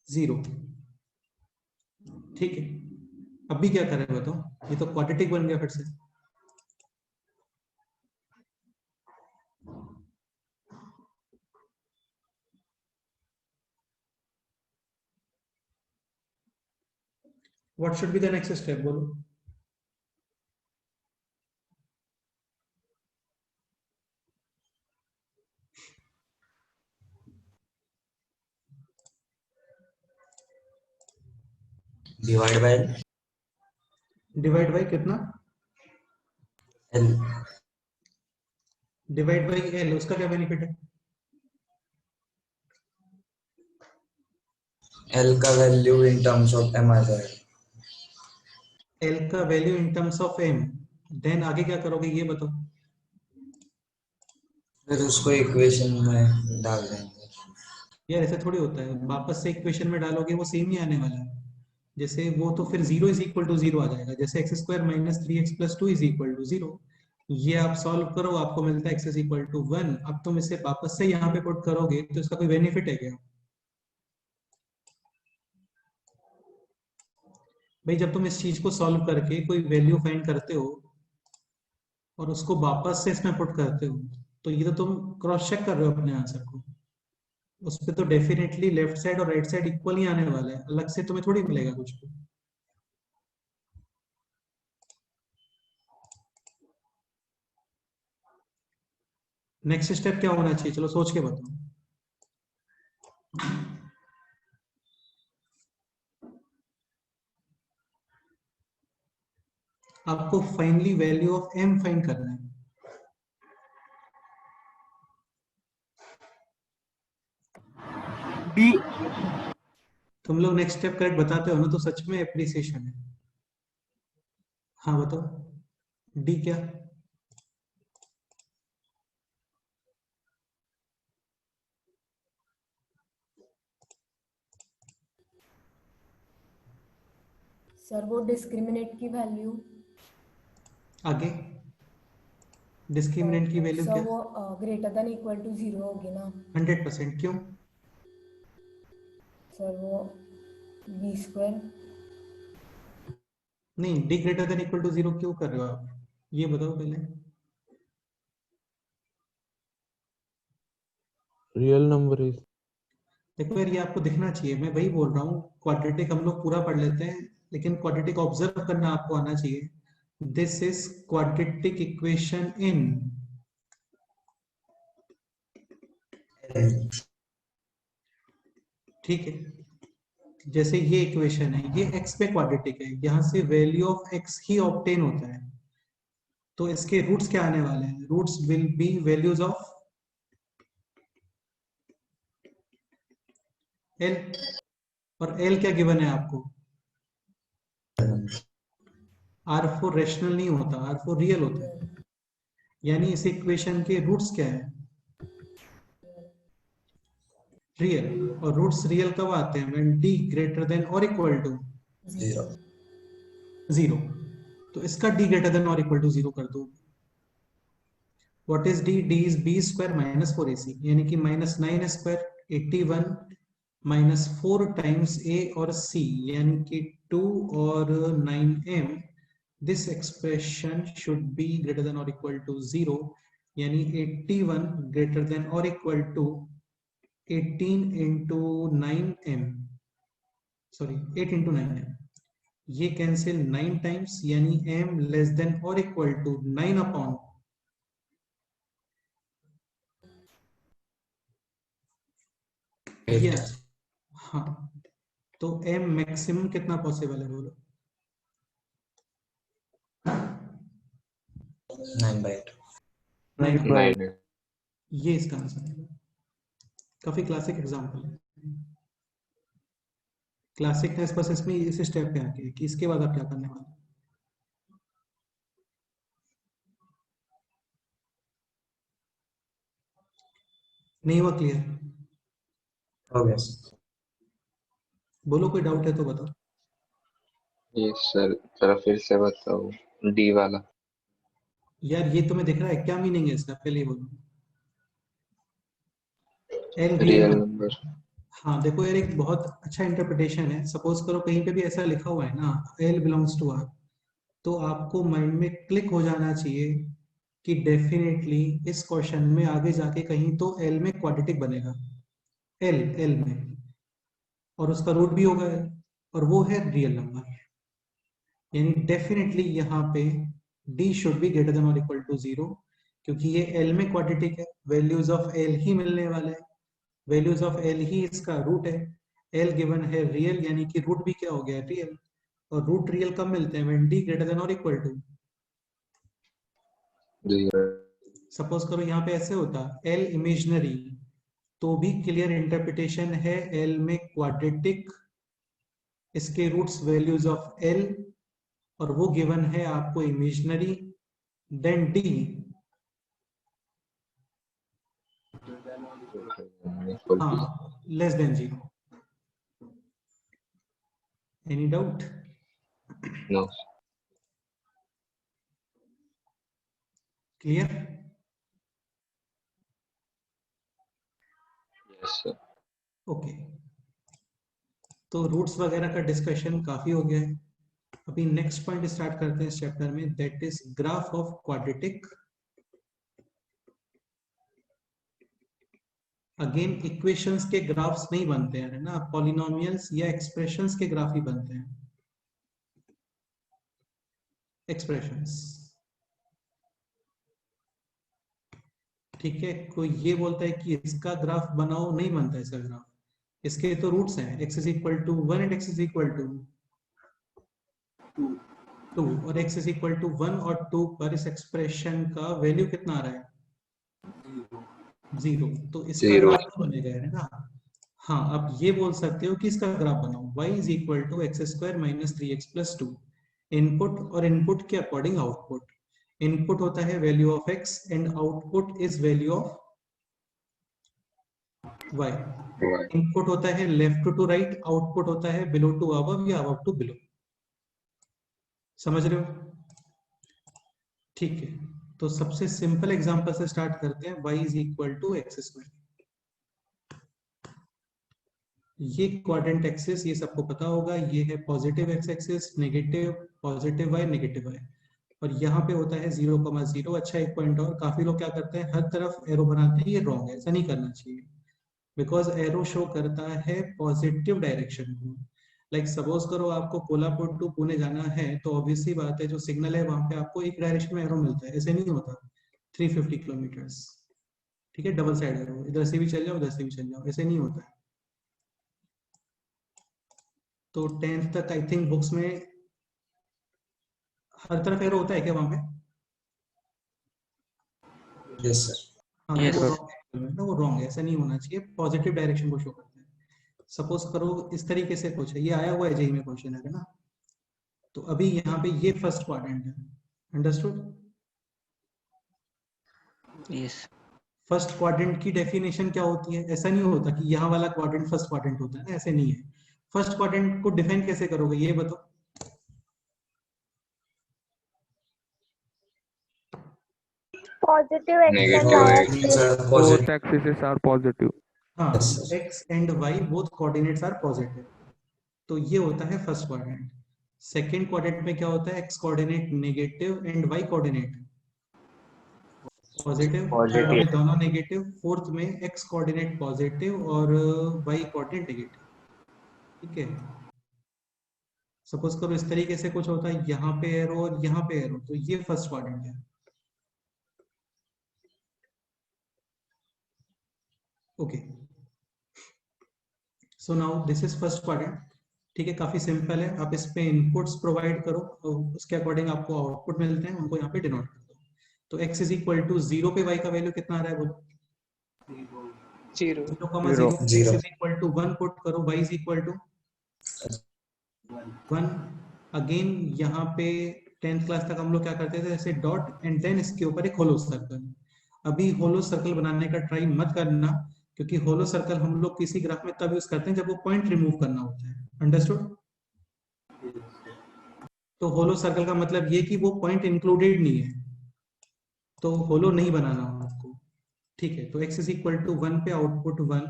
0, ठीक है। अभी क्या करें बताओ, ये तो क्वाड्रेटिक बन गया फिर से। What should be the next step, बोलो। divide by डिवाइड बाई कितना, L, डिवाइड बाई एल, उसका क्या बेनिफिट है? L का value in terms of M आ जाएगा, एल का value in terms of M, then आगे क्या करोगे ये बताओ। फिर उसको इक्वेशन में डाल देंगे। यार ऐसे थोड़ी होता है, वापस से इक्वेशन में डालोगे वो सेम ही आने वाला है। जैसे वो तो फिर 0 इज इक्वल टू 0 आ जाएगा, जैसे x square minus 3x plus 2 is equal to 0, ये आप सॉल्व करो आपको मिलता है x इज इक्वल टू 1। अब तुम इसे वापस से यहाँ पे पुट करोगे तो इसका कोई बेनिफिट है क्या? भाई जब तुम इस चीज को सॉल्व करके कोई वैल्यू फाइंड करते हो और उसको वापस से इसमें पुट करते हो, तो ये तो तुम क्रॉस चेक कर रहे हो अपने आंसर को, उस पे तो डेफिनेटली लेफ्ट साइड और राइट साइड इक्वल ही आने वाला है, अलग से तुम्हें थोड़ी मिलेगा कुछ भी। नेक्स्ट स्टेप क्या होना चाहिए, चलो सोच के बताओ। आपको finally value of m find करना है। D तुम लोग नेक्स्ट स्टेप करेक्ट बताते हो ना, तो सच में एप्रिसिएशन है। हाँ बताओ, डी क्या? सर वो डिस्क्रिमिनेट की वैल्यू, आगे डिस्क्रिमिनेंट की वैल्यू सर क्या? वो ग्रेटर देन इक्वल टू 0 होगी ना 100%। क्यों? सर, वो बी स्क्वायर। नहीं, D greater than equal to 0 क्यों कर रहे हो आप, ये बताओ पहले। real number is देखो यार, ये आपको दिखना चाहिए, मैं वही बोल रहा हूँ, क्वाड्रेटिक हम लोग पूरा पढ़ लेते हैं, लेकिन क्वाड्रेटिक ऑब्जर्व करना आपको आना चाहिए। This is quadratic equation in, ठीक है। जैसे ये इक्वेशन है, ये x पे क्वाड्रेटिक है, यहाँ से वैल्यू ऑफ x ही ऑब्टेन होता है, तो इसके रूट्स क्या आने वाले हैं? Roots will be values of l, और l क्या गिवन है आपको? R4 रेशनल नहीं होता, R4 रियल होता है, यानी इस इक्वेशन के रूट्स क्या है? रियल। और रूट्स रियल कब आते हैं? व्हेन d ग्रेटर देन और इक्वल टू 0। तो इसका d ग्रेटर देन और इक्वल टू 0 कर दो। What is d? d is b square minus 4ac, यानी कि minus 9 square 81 minus 4 times a और c, यानी कि 2 और 9m। This expression should be greater than और इक्वल टू 0, यानी 81 ग्रेटर देन और equal to 18 into 9m, sorry 8 into 9m, ये कैंसिल 9 टाइम्स, यानी m लेस देन और इक्वल टू 9 अपॉन ये। हाँ, तो m मैक्सिमम कितना पॉसिबल है बोलो? 9/8। 9। ये इसका आंसर है। काफी क्लासिक एग्जांपल है। क्लासिकनेस बस इसमें इस स्टेप पे आके कि इसके बाद आप क्या करने वाले हैं। नहीं हुआ क्लियर? हो गया सर। बोलो, कोई डाउट है तो बताओ। ये सर जरा फिर से बताओ, डी वाला। यार ये तुम्हें दिख रहा है क्या मीनिंग है इसका? पहले ही बोलो। L real real. नंबर। हाँ देखो यार, एक बहुत अच्छा इंटरप्रिटेशन है। सपोज करो कहीं पे भी ऐसा लिखा हुआ है ना, एल बिलोंग्स टू आर, तो आपको माइंड में क्लिक हो जाना चाहिए कि डेफिनेटली इस क्वेश्चन में आगे जाके कहीं तो एल में क्वाड्रेटिक बनेगा, एल एल में, और उसका रूट भी होगा L, और वो है रियल नंबर। यानी डेफिनेटली यहाँ पे d should be greater than और इक्वल टू 0, क्योंकि ये l में क्वाड्रेटिक है, वैल्यूज ऑफ l ही मिलने वाले हैं, वैल्यूज ऑफ l ही इसका रूट है। l गिवन है रियल, यानी कि रूट भी क्या हो गया? रियल। और रूट रियल कब मिलते हैं? व्हेन d ग्रेटर देन और इक्वल टू। सपोज करो यहाँ पे ऐसे होता l इमेजिनरी, तो भी क्लियर इंटरप्रिटेशन है l में क्वाड्रेटिक, इसके रूट्स वैल्यूज ऑफ l, और वो गिवन है आपको इमेजिनरी, देन d हाँ less than 0। Any doubt? No. Clear? Yes sir. Okay, तो रूट्स वगैरह का डिस्कशन काफी हो गया है। अभी नेक्स्ट पॉइंट स्टार्ट करते हैं इस चैप्टर में, that is graph of quadratic. Again equations के ग्राफ्स नहीं बनते हैं, है ना, पॉलिनोमियल्स या एक्सप्रेशंस के ग्राफ ही बनते हैं। एक्सप्रेशंस, ठीक है। कोई ये बोलता है कि इसका ग्राफ बनाओ, नहीं बनता इसका ग्राफ, इसके तो रूट्स हैं, x is equal to 1 and x is equal to 2, और x इज इक्वल टू 1 और 2 पर इस एक्सप्रेशन का वैल्यू कितना आ रहा है? 0। तो इसका 0। ग्राफ तो बनेगा, है ना। हाँ, अब ये बोल सकते हो कि इसका ग्राफ बनाओ, y is equal to x square minus 3x plus 2, input और इनपुट के अकॉर्डिंग आउटपुट। इनपुट होता है value of x and output is value of y। Input होता है लेफ्ट टू राइट, आउटपुट होता है बिलो टू अबव या above to below. समझ रहे हो? ठीक है, तो सबसे सिंपल एग्जांपल से स्टार्ट करते हैं। y is equal to x square, ये क्वाड्रेंट एक्सिस, ये सबको पता होगा, ये है positive x axis, negative positive y negative y, और यहाँ पे होता है 0,0। अच्छा एक पॉइंट और, काफी लोग क्या करते हैं, हर तरफ एरो बनाते हैं, ये रॉन्ग है, ऐसा नहीं करना चाहिए, बिकॉज एरो शो करता है पॉजिटिव डायरेक्शन को। लाइक सपोज करो आपको कोल्हापुर टू पुणे जाना है, तो ऑब्वियसली बात है जो सिग्नल है वहां पे आपको एक डायरेक्शन में एरो मिलता है, ऐसे नहीं होता 350 किलोमीटर्स, ठीक है, डबल साइड एरो, इधर से भी चल जाओ उधर से भी चल जाओ, ऐसे नहीं होता है। तो 10th तक आई थिंक बुक्स में हर तरफ एरो होता है क्या वहां पे? Yes sir. हाँ, Yes, तो वो sir. wrong है ना, वो रॉन्ग है, ऐसा नहीं होना चाहिए, पॉजिटिव डायरेक्शन को शो करता है। सपोज करो इस तरीके से कुछ है, ये आया हुआ है जेई में क्वेश्चन, है ना। तो अभी यहाँ पे ये फर्स्ट क्वाड्रेंट है, अंडरस्टूड? Yes. फर्स्ट क्वाड्रेंट की डेफिनेशन क्या होती है? ऐसा नहीं होता कि यहाँ वाला क्वाड्रेंट फर्स्ट क्वाड्रेंट होता है ना, ऐसे नहीं है। फर्स्ट क्वाड्रेंट को डिफाइन कैसे करोगे, ये बताओ। Positive x and Negative y x. axis. Sir, Both positive. axes are positive. हाँ, Yes, sir. x and y both coordinates are positive, तो ये होता है फर्स्ट क्वाड्रेंट। सेकंड क्वाड्रेंट में क्या होता है, x coordinate negative and y coordinate positive, third में दोनों नेगेटिव, फोर्थ में एक्स कोऑर्डिनेट पॉजिटिव और वाई कोऑर्डिनेट नेगेटिव। ठीक है, सपोज करो इस तरीके से कुछ होता है, यहाँ पे एरो और यहाँ पे एरो, तो ये फर्स्ट क्वाड्रेंट है। Okay, so now this is first quadrant. ठीक है, काफी सिंपल है, आप इस पे इनपुट्स प्रोवाइड करो और उसके अकॉर्डिंग आपको आउटपुट मिलते हैं, उनको यहाँ पे डिनोट कर दो। तो x इज इक्वल टू 0 पे y का वैल्यू कितना आ रहा है बोलो? 0 0,0। Zero. x is equal to 1 put करो, y is equal to 1। Again यहाँ पे 10th क्लास तक हम लोग क्या करते थे, ऐसे डॉट एंड देन इसके ऊपर एक होलो सर्कल। अभी होलो सर्कल बनाने का ट्राई मत करना, क्योंकि होलो सर्कल हम लोग किसी ग्राफ में तब यूज करते हैं जब वो पॉइंट रिमूव करना होता है। अंडरस्टूड? तो होलो सर्कल का मतलब ये कि वो पॉइंट इंक्लूडेड नहीं है, तो होलो नहीं बनाना आपको। ठीक है, तो x इज इक्वल टू 1 पे output 1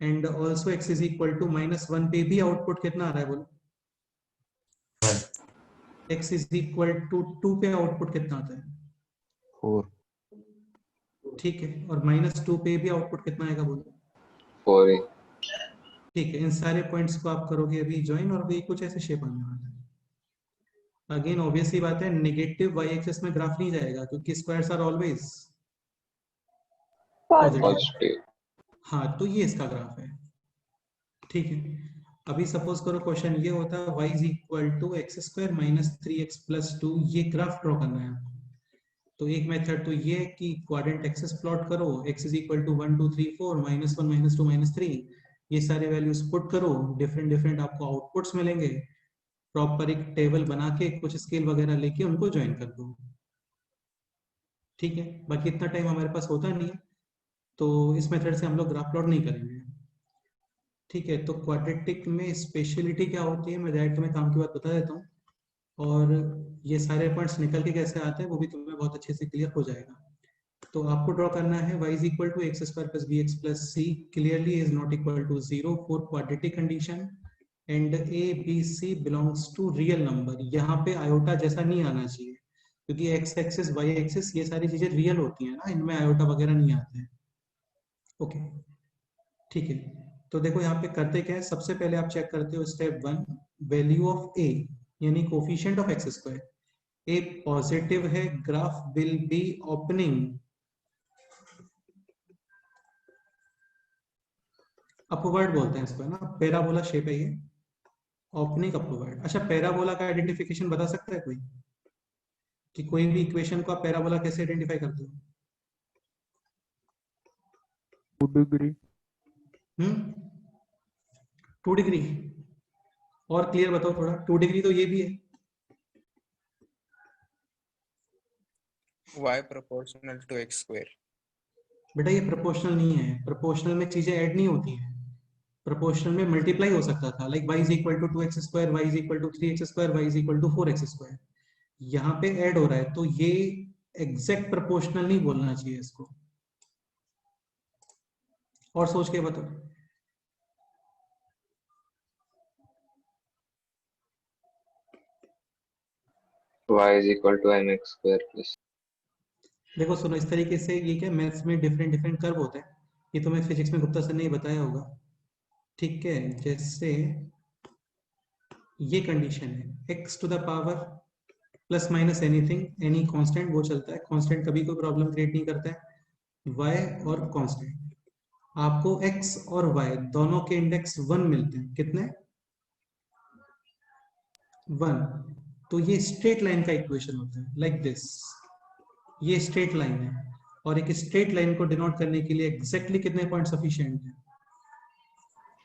and also x is equal to -1 पे भी आउटपुट कितना आ रहा है बोलो? x इज इक्वल टू 2 पे आउटपुट कितना आता है? 4 ठीक है, और -2 पे भी आउटपुट कितना आएगा बोलो? 4 ठीक है, इन सारे पॉइंट्स को आप करोगे अभी ज्वाइन और अभी कुछ ऐसे शेप आने वाला है। अगेन ऑब्वियसली बात है, नेगेटिव y एक्सिस में ग्राफ नहीं जाएगा, क्योंकि स्क्वायर्स आर ऑलवेज पॉजिटिव। हाँ, तो ये इसका ग्राफ है। ठीक है, अभी सपोज करो क्वेश्चन ये होता है y is equal to x square minus 3x plus 2, ये ग्राफ ड्रॉ करना है आपको। तो एक मेथड तो ये है कि क्वाड्रेंट एक्सिस प्लॉट करो, x इज इक्वल टू 1 2 3 4 -1 -2 -3, ये सारे वैल्यूज पुट करो, डिफरेंट डिफरेंट आपको आउटपुट्स मिलेंगे। प्रॉपर एक टेबल बना के कुछ स्केल वगैरह लेके उनको ज्वाइन कर दो। ठीक है, बाकी इतना टाइम हमारे पास होता नहीं है, तो इस मेथड से हम लोग ग्राफ प्लॉट नहीं करेंगे। ठीक है, तो क्वाड्रेटिक में स्पेशलिटी क्या होती है, मैं डायरेक्ट तुम्हें काम की बात बता देता हूँ, और ये सारे पॉइंट्स निकल के कैसे आते हैं वो भी तुम्हें बहुत अच्छे से क्लियर हो जाएगा। तो आपको ड्रॉ करना है y is equal to x square plus B x plus C clearly is not equal to 0 for quadratic condition and a b c belongs to real number. यहाँ पे आयोटा जैसा नहीं आना चाहिए, क्योंकि x एक्सिस y एक्सिस ये सारी चीजें रियल होती है ना, इनमें आयोटा वगैरह नहीं आते हैं। ओके, ठीक है, तो देखो यहाँ पे करते क्या है, सबसे पहले आप चेक करते हो स्टेप 1, वैल्यू ऑफ a यानी coefficient of x square. A positive है, graph will be opening upward बोलते हैं इसको, है ना, पैराबोला शेप है ये, ओपनिंग अपवर्ड। अच्छा, पैराबोला का आइडेंटिफिकेशन बता सकता है कोई, कि कोई भी इक्वेशन को आप पैराबोला कैसे आइडेंटिफाई करते हो? 2 डिग्री 2 डिग्री, और क्लियर बताओ थोड़ा। 2 डिग्री तो ये भी है। y proportional to x square। बेटा ये प्रोपोर्शनल नहीं है, प्रोपोर्शनल में चीजें ऐड नहीं होती हैं, प्रोपोर्शनल में मल्टीप्लाई हो सकता था, like y is equal to 2x square, y is equal to 3x square, y is equal to 4x square. यहाँ पे ऐड हो रहा है, तो ये एग्जैक्ट प्रोपोर्शनल नहीं बोलना चाहिए इसको। और सोच के बताओ। y is equal to mx square plus। देखो सुनो, इस तरीके से ये क्या, मैथ्स में डिफरेंट डिफरेंट कर्व होते हैं, ये तो मैं फिजिक्स में गुप्ता सर ने बताया होगा। ठीक है, जैसे ये कंडीशन है x to the power plus minus anything any constant, वो चलता है, कांस्टेंट कभी कोई प्रॉब्लम क्रिएट नहीं करता है। y और कांस्टेंट, आपको x और y दोनों के इंडेक्स 1 मिलते हैं, कितने? 1। तो ये स्ट्रेट लाइन का इक्वेशन होता है, लाइक दिस, ये स्ट्रेट लाइन है, और एक स्ट्रेट लाइन को डिनोट करने के लिए एग्जैक्टली कितने पॉइंट सफिशिएंट है?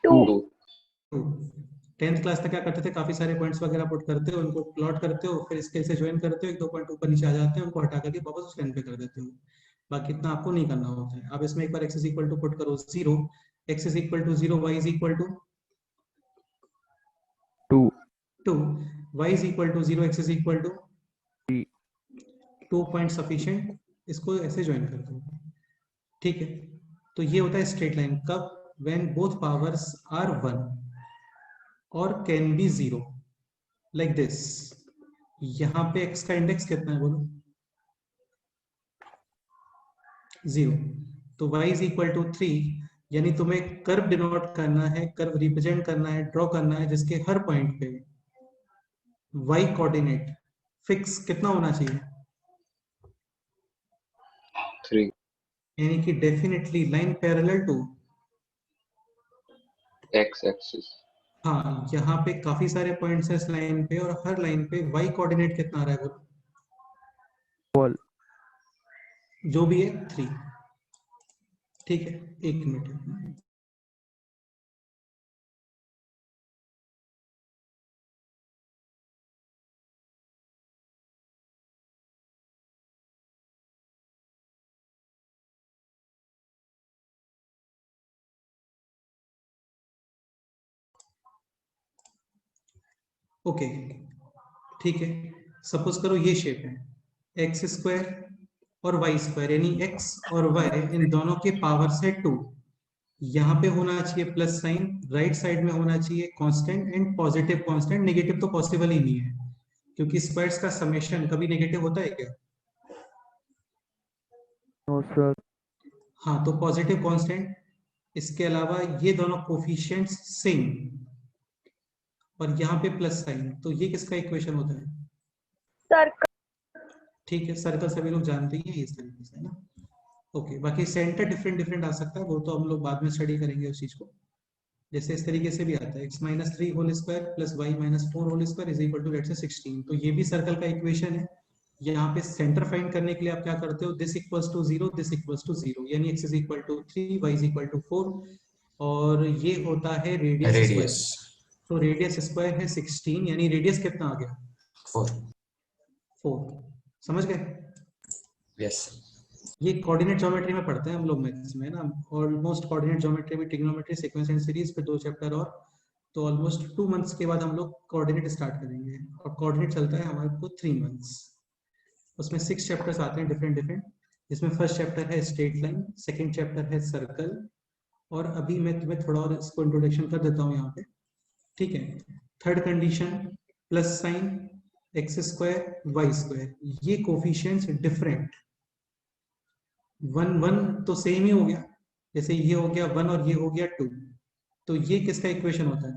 2। 10th क्लास तक क्या करते थे, काफी सारे पॉइंट्स वगैरह पुट करते हो, उनको प्लॉट करते हो, फिर स्केल से ज्वाइन करते हो, एक दो पॉइंट ऊपर नीचे आ जाते हैं, उनको हटा करके वापस उस लाइन पे कर देते हो। बाकी इतना आपको नहीं करना होता है। अब इसमें एक बार x is equal to put करो 0, x is equal to 0, y is equal to 2, y is equal to 0, x is equal to 2 point sufficient, इसको ऐसे ज्वाइन कर दो। ठीक है, तो ये होता है स्ट्रेट लाइन कब, व्हेन बोथ पावर्स आर 1 और कैन बी 0, लाइक दिस। यहाँ पे x का इंडेक्स कितना है बोलो? 0। तो y इज इक्वल टू 3, यानी तुम्हें कर्व डिनोट करना है, कर्व रिप्रेजेंट करना है, ड्रॉ करना है, जिसके हर पॉइंट पे y कोऑर्डिनेट फिक्स कितना होना चाहिए, 3 यानी कि definitely line parallel to, x axis. हाँ यहाँ पे काफी सारे पॉइंट्स हैं इस लाइन पे, और हर लाइन पे y कोऑर्डिनेट कितना आ रहा है बोलो, Wall. जो भी है 3। ठीक है, एक मिनट। ओके ठीक है, सपोज करो ये शेप है एक्स स्क्वायर और वाई स्क्वायर, यानी एक्स और वाई इन दोनों के पावर से 2। यहाँ पे होना चाहिए प्लस साइन, राइट साइड में होना चाहिए constant and positive constant, negative तो पॉसिबल ही नहीं है क्योंकि स्क्वायर्स का समेशन कभी नेगेटिव होता है क्या? No, sir. हाँ, तो पॉजिटिव कांस्टेंट, इसके अलावा ये दोनों कोफिशिएंट्स सेम, और यहाँ पे प्लस साइन, तो ये किसका इक्वेशन होता है? सर्कल। ठीक है, सर्कल सभी लोग जानते ही हैं इस तरीके से, है ना? ओके, बाकी सेंटर डिफरेंट डिफरेंट आ सकता है, वो तो हम लोग बाद में स्टडी करेंगे उस चीज को। जैसे इस तरीके से भी आता है x minus 3 whole square plus y minus 4 whole square is equal to let's say 16। तो ये भी सर्कल का इक्वेशन है। यहाँ पे सेंटर फाइंड करने के लिए आप क्या करते हो, this equals to 0, this equals to 0, यानी x is equal to 3, y is equal to 4, और ये होता है रेडियस स्क्वायर। रेडियस तो रेडियस स्क्वायर है 16, यानी रेडियस कितना आ गया? 4। समझ गए? यस। ये कोऑर्डिनेट ज्योमेट्री में पढ़ते हैं हम लोग मैथ्स में ना, ऑलमोस्ट कोऑर्डिनेट ज्योमेट्री में ट्रिग्नोमेट्री, सीक्वेंस एंड सीरीज पे 2 चैप्टर, और तो ऑलमोस्ट 2 मंथ्स के बाद हम लोग कोऑर्डिनेट स्टार्ट करेंगे, और कोऑर्डिनेट चलता है हमारे को 3 मंथ्स। उसमें 6 चैप्टर्स आते हैं डिफरेंट डिफरेंट, जिसमें फर्स्ट चैप्टर है स्ट्रेट लाइन, सेकंड चैप्टर है सर्कल, और अभी मैं तुम्हें थोड़ा और इसको इंट्रोडक्शन कर देता हूँ यहाँ पे, ठीक है? Third condition, plus sign x square y square, ये कोफिशिएंट्स डिफरेंट, 1 1 तो सेम ही हो गया, जैसे ये हो गया 1 और ये हो गया 2, तो ये किसका इक्वेशन होता है?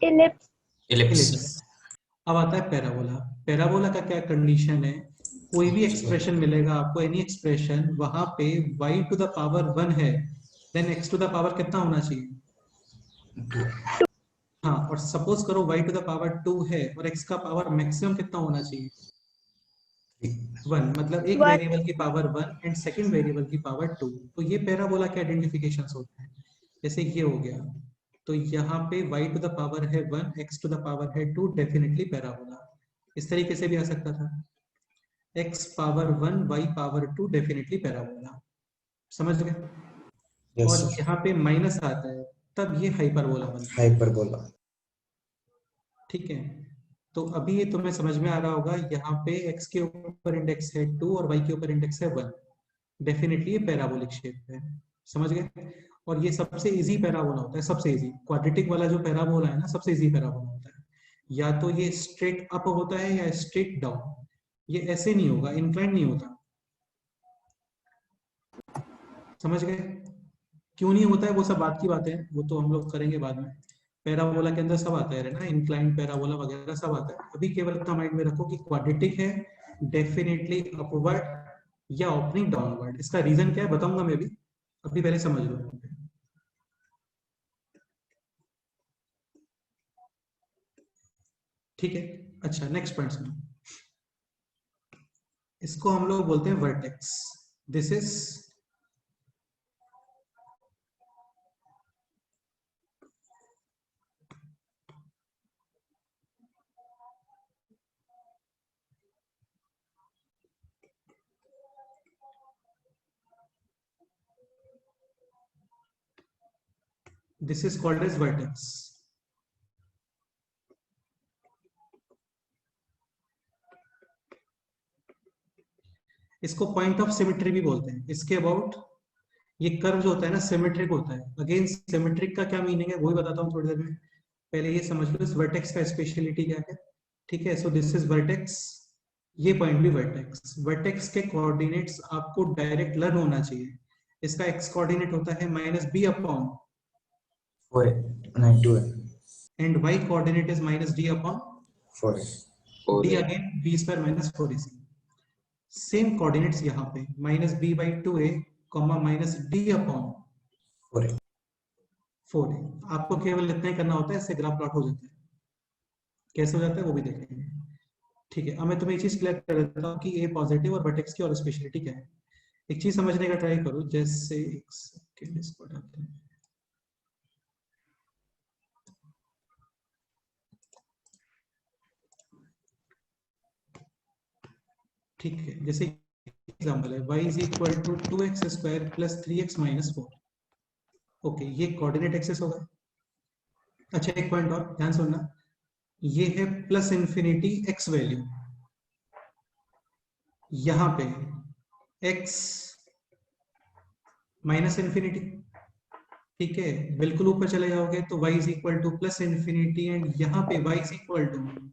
इलिप्स। इलिप्स। अब आता है पैराबोला। पैराबोला का क्या कंडीशन है, कोई भी एक्सप्रेशन मिलेगा आपको, एनी एक्सप्रेशन, वहां पे y टू द पावर 1 है, then x to the power कितना होना चाहिए? 2। हाँ, और सपोज करो y टू द पावर 2 है और x का पावर मैक्सिमम कितना होना चाहिए? 1, मतलब एक वेरिएबल की पावर 1 एंड सेकंड वेरिएबल की पावर 2। तो ये पैराबोला के आइडेंटिफिकेशंस होते हैं। जैसे ये हो गया, तो यहाँ पे y टू द पावर है 1, x टू द पावर है 2, डेफिनेटली पैराबोला। इस तरीके से भी आ सकता था, x power 1 y power 2, definitely parabola. समझ गए? Yes, और sir. यहाँ पे माइनस आता है तब ये हाइपरबोला बनता है। हाइपरबोला। ठीक है, तो अभी ये तुम्हें समझ में आ रहा होगा, यहाँ पे x के ऊपर इंडेक्स है 2 और y के ऊपर इंडेक्स है 1, डेफिनेटली ये पैराबोलिक शेप है। समझ गए? और ये सबसे इजी पैराबोला होता है, सबसे इजी क्वाड्रेटिक वाला जो पैराबोला है ना, सबसे इजी पैराबोला होता है। या तो ये स्ट्रेट अप होता है या स्ट्रेट डाउन, ये ऐसे नहीं होगा, इंक्लाइन नहीं होता। समझ गए? क्यों नहीं होता है वो सब बात की बात है, वो तो हम लोग करेंगे बाद में। पैराबोला के अंदर सब आता है ना, इंक्लाइन पैराबोला वगैरह सब आता है। अभी केवल इतना माइंड में रखो कि क्वाड्रेटिक है, डेफिनेटली अपवर्ड या ओपनिंग डाउनवर्ड। इसका रीजन क्या है बताऊंगा मैं भी, अभी पहले समझ लो। ठीक है, अच्छा नेक्स्ट पॉइंट सुनो, इसको हम लोग बोलते हैं vertex. This is called as vertex. इसको पॉइंट ऑफ सिमेट्री भी बोलते हैं। इसके अबाउट ये कर्व जो होता है ना, सिमेट्रिक होता है। अगेन सिमेट्रिक का क्या मीनिंग है वही बताता हूँ थोड़ी देर में, पहले ये समझ लो इस वर्टेक्स का स्पेशलिटी क्या है। ठीक है, सो दिस इज वर्टेक्स, ये पॉइंट भी वर्टेक्स। वर्टेक्स के कोऑर्डिनेट्स आपको डायरेक्ट लर्न होना चाहिए। इसका एक्स कोऑर्डिनेट होता है -b upon 4a, 9, 2a, and y coordinate is -d upon 4a, और d again b square minus 4ac। Same coordinates यहाँ पे -b/2a, -d upon 4a. 4a। आपको केवल इतना ही करना होता है, इससे ग्राफ प्लॉट हो जाता है। कैसे हो जाता है वो भी देखेंगे। ठीक है, अब मैं तुम्हें एक चीज क्लियर कर देता हूँ कि ए पॉजिटिव और वर्टेक्स की और स्पेशलिटी क्या है। एक चीज समझने का ट्राई करो, जैसे एक सेकंड इसको हटाते हैं। ठीक है, जैसे एग्जांपल है y = 2x² + 3x - 4। ओके, ये कोऑर्डिनेट एक्सिस होगा। अच्छा, एक पॉइंट और ध्यान सुनना, ये है +∞ x वैल्यू, यहां पे x -∞। ठीक है, बिल्कुल ऊपर चले जाओगे तो y = +∞, एंड यहाँ पे y = -∞।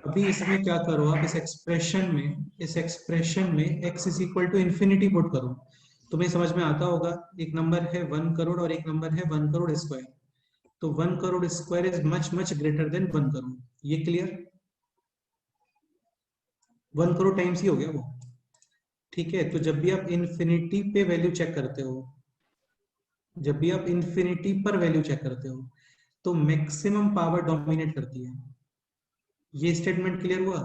अभी इसमें क्या करो आप, इस एक्सप्रेशन में x = पुट करो, तुम्हें समझ में आता होगा। एक नंबर है 1 करोड़ और एक नंबर है 1 करोड़ स्क्वायर। तो 1 crore square is much greater than 1 crore. ये क्लियर? 1 करोड़ टाइम्स ही हो गया वो। ठीक है, तो जब भी आप इन्फिनिटी पे वैल्यू चेक करते हो, जब भी आप इन्फिनिटी पर वैल्यू चेक करते हो, तो मैक्सिमम पावर डोमिनेट करती है। ये स्टेटमेंट क्लियर हुआ?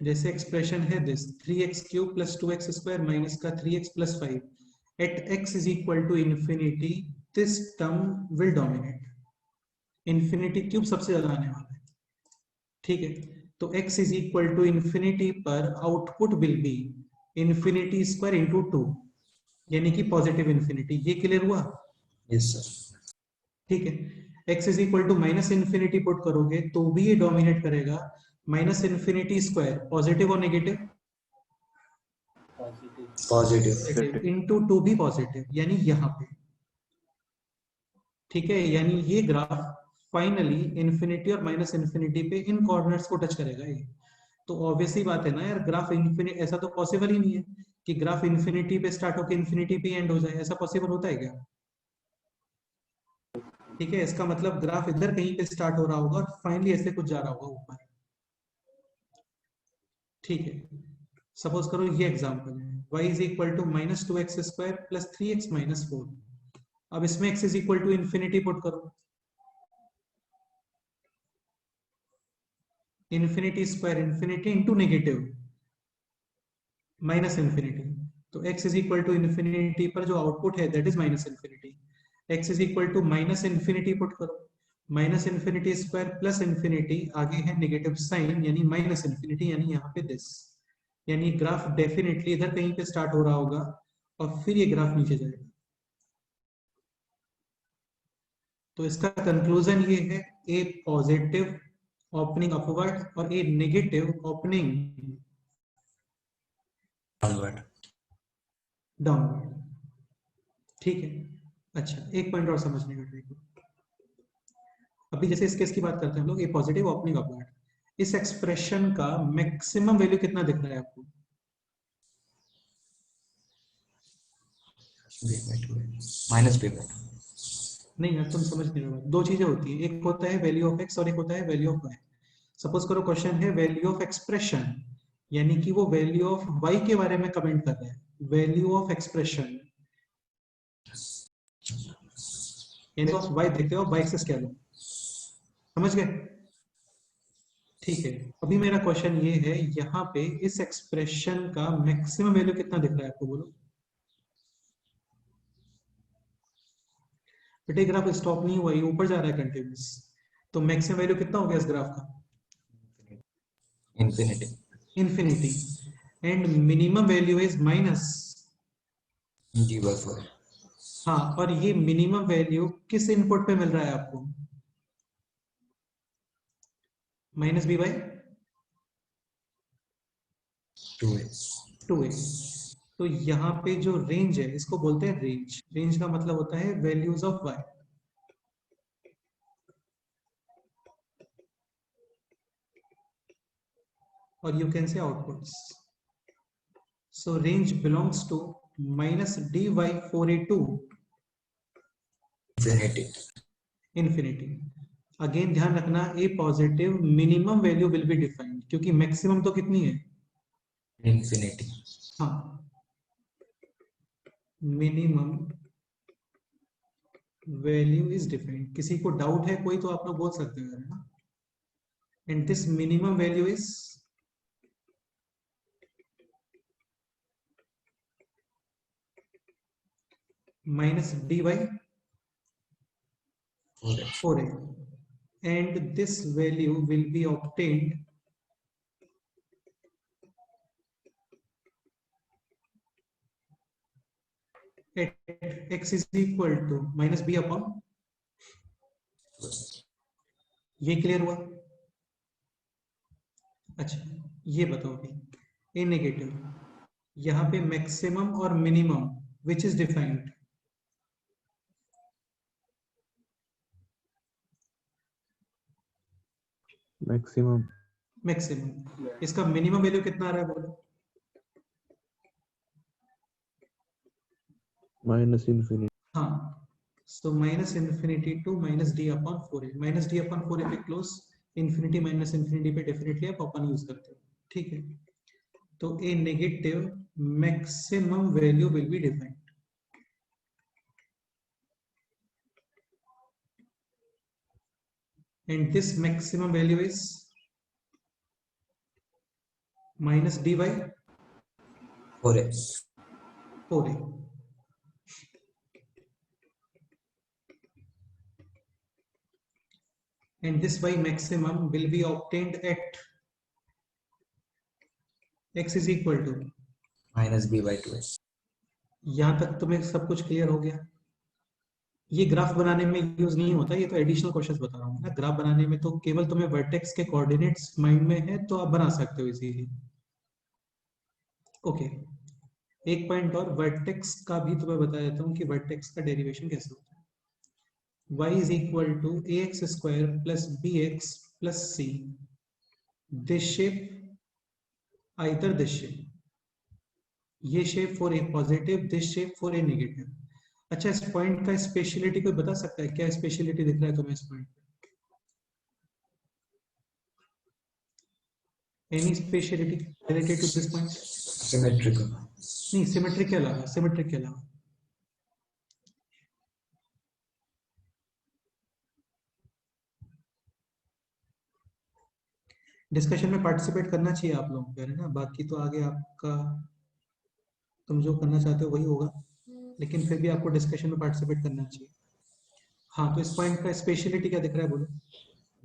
जैसे एक्सप्रेशन है दिस 3x³ + 2x² माइनस का 3x + 5 at x = infinity, this term will dominate. Infinity cube सबसे ज्यादा आने वाला है। ठीक है, तो x = इन्फिनिटी पर आउटपुट विल बी ∞² × 2, यानी कि पॉजिटिव इन्फिनिटी। ये क्लियर हुआ? Yes, sir. ठीक है, x = -∞ पुट करोगे तो भी ये डोमिनेट करेगा। -∞² पॉजिटिव और नेगेटिव? Positive. इंटू 2 भी पॉजिटिव, यानी यहाँ पे। ठीक है, यानी ये ग्राफ फाइनली इन्फिनिटी और -∞ पे इन कॉर्नर्स को टच करेगा ये। तो ऑब्वियसली बात है ना यार, ग्राफ इन्फिनिटी, ऐसा तो पॉसिबल ही नहीं है कि ग्राफ इन्फिनिटी पे स्टार्ट होकर इन्फिनिटी पे एंड हो जाए। ऐसा पॉसिबल होता है क्या? ठीक है, इसका मतलब ग्राफ इधर कहीं पे स्टार्ट हो रहा होगा और फाइनली ऐसे कुछ जा रहा होगा ऊपर। ठीक है, सपोज करो ये एग्जांपल है, y = -2x² + 3x - 4। अब इसमें x = इन्फिनिटी पुट करो, ∞² इन्फिनिटी इंटू नेगेटिव -∞। तो x = इन्फिनिटी पर जो आउटपुट है दैट इज -∞। x = -∞ पुट करो, -∞² + इन्फिनिटी, आगे है नेगेटिव साइन यानी -∞, यानी यहाँ पे दिस, यानी ग्राफ डेफिनेटली इधर कहीं पे स्टार्ट हो रहा होगा और फिर ये ग्राफ नीचे जाएगा। तो इसका कंक्लूजन ये है, ए पॉजिटिव ओपनिंग अपवर्ड और ए नेगेटिव ओपनिंग Downward. डाउनवर्ड। ठीक है, अच्छा एक पॉइंट और समझने का ट्राई करो। अभी जैसे इस केस की बात करते हैं हम लोग, ए पॉजिटिव ओपनिंग अपवर्ड, इस एक्सप्रेशन का मैक्सिमम वैल्यू कितना दिख रहा है आपको? b/2a. -b/2. नहीं यार, तुम समझ नहीं रहे। दो चीजें होती हैं, एक होता है वैल्यू ऑफ x और एक होता है वैल्यू ऑफ y। सपोज करो क्वेश्चन है वैल्यू ऑफ एक्सप्रेशन, यानी कि वो वैल्यू ऑफ y के बारे में कमेंट कर रहा है। वैल्यू ऑफ एक्सप्रेशन यानी ऑफ y देखते हो, y एक्सिस कह लो, समझ गए? ठीक है, अभी मेरा क्वेश्चन ये है, यहाँ पे इस एक्सप्रेशन का मैक्सिमम वैल्यू कितना दिख रहा है आपको, बोलो। बेटे ग्राफ स्टॉप नहीं हुआ, ये ऊपर जा रहा है कंटिन्यूस, तो मैक्सिमम वैल्यू कितना हो गया इस ग्राफ का? Infinity. Infinity, and minimum value is g/4. हाँ, और ये मिनिमम वैल्यू किस इनपुट पे मिल रहा है आपको? -b/2a। 2a. तो यहाँ पे जो रेंज है इसको बोलते हैं रेंज। रेंज का मतलब होता है values of y। or you can say outputs. So range belongs to minus dy 4a2 Infinity. infinity. Again ध्यान रखना a positive minimum value will be defined, क्योंकि मैक्सिमम तो कितनी है? Infinity. हाँ, मिनिमम वैल्यू इज डिफाइंड. किसी को doubt है कोई तो आप लोग बोल सकते हो ना. And this minimum value is minus dy 4a, and this value will be obtained at x is equal to minus b upon. ये क्लियर हुआ? अच्छा, ये बताओ भी ए नेगेटिव, यहाँ पे मैक्सिमम और minimum which is defined? maximum. Maximum. इसका मिनिमम वैल्यू कितना आ रहा है बोलो? Minus infinity. हाँ, so minus infinity to minus d upon 4a. minus d upon 4a पे close, infinity minus infinity पे definitely आप अपन यूज करते हो. ठीक है, तो a negative maximum value will be defined. And this maximum value is minus dy 4a. 4a. And this y maximum will be obtained at x is equal to. Minus b by 2a. यहां तक तुम्हें सब कुछ clear हो गया? ये graph बनाने में यूज नहीं होता, ये तो एडिशनल क्वेश्चंस बता रहा हूँ ना. ग्राफ बनाने में तो केवल तुम्हें वर्टेक्स के कोऑर्डिनेट्स माइंड में है तो आप बना सकते हो इजीली. ओके, एक पॉइंट और, वर्टेक्स का भी तुम्हें बता देता हूँ कि वर्टेक्स का डेरिवेशन कैसे होता है. y is equal to ax square plus bx plus c. This shape, either this shape, ये shape for a positive, this shape for a negative. अच्छा, इस पॉइंट का स्पेशलिटी कोई बता सकता है? क्या स्पेशलिटी दिख रहा है तुम्हें इस पॉइंट पे? Any speciality related to this point? Symmetrical. नहीं, सिमेट्रिक के अलावा, सिमेट्रिक के अलावा. डिस्कशन में पार्टिसिपेट करना चाहिए आप लोगों को, है ना. बाकी तो आगे आपका, तुम जो करना चाहते हो वही होगा, लेकिन फिर भी आपको डिस्कशन में पार्टिसिपेट करना चाहिए. हाँ, तो इस पॉइंट का स्पेशलिटी क्या दिख रहा है बोलो?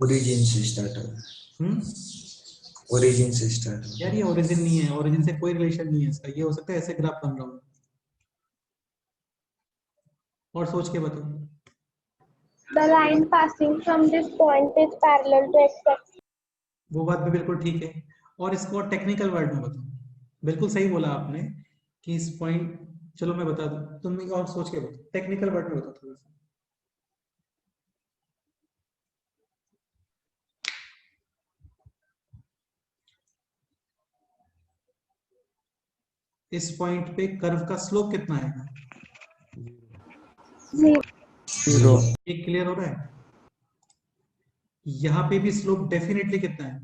Origin से start हो. Origin से start हो. यार ये ओरिजिन नहीं है, ओरिजिन से कोई रिलेशन नहीं है इसका. ये हो सकता है ऐसे ग्राफ बन रहा हो. और सोच के बताओ. The line passing from this point is parallel to x-axis. वो बात भी बिल्कुल ठीक है. और इसको टेक्निकल वर्ड में बताओ. बिल्कुल सही बोला आपने कि इस पॉइंट, चलो मैं बता दूं, तुम और सोच के बताओ. टेक्निकल वर्ड में बताओ थोड़ा सा. इस पॉइंट पे कर्व का स्लोप कितना आएगा? 0. ये क्लियर हो रहा है? यहाँ पे भी स्लोप डेफिनेटली कितना है?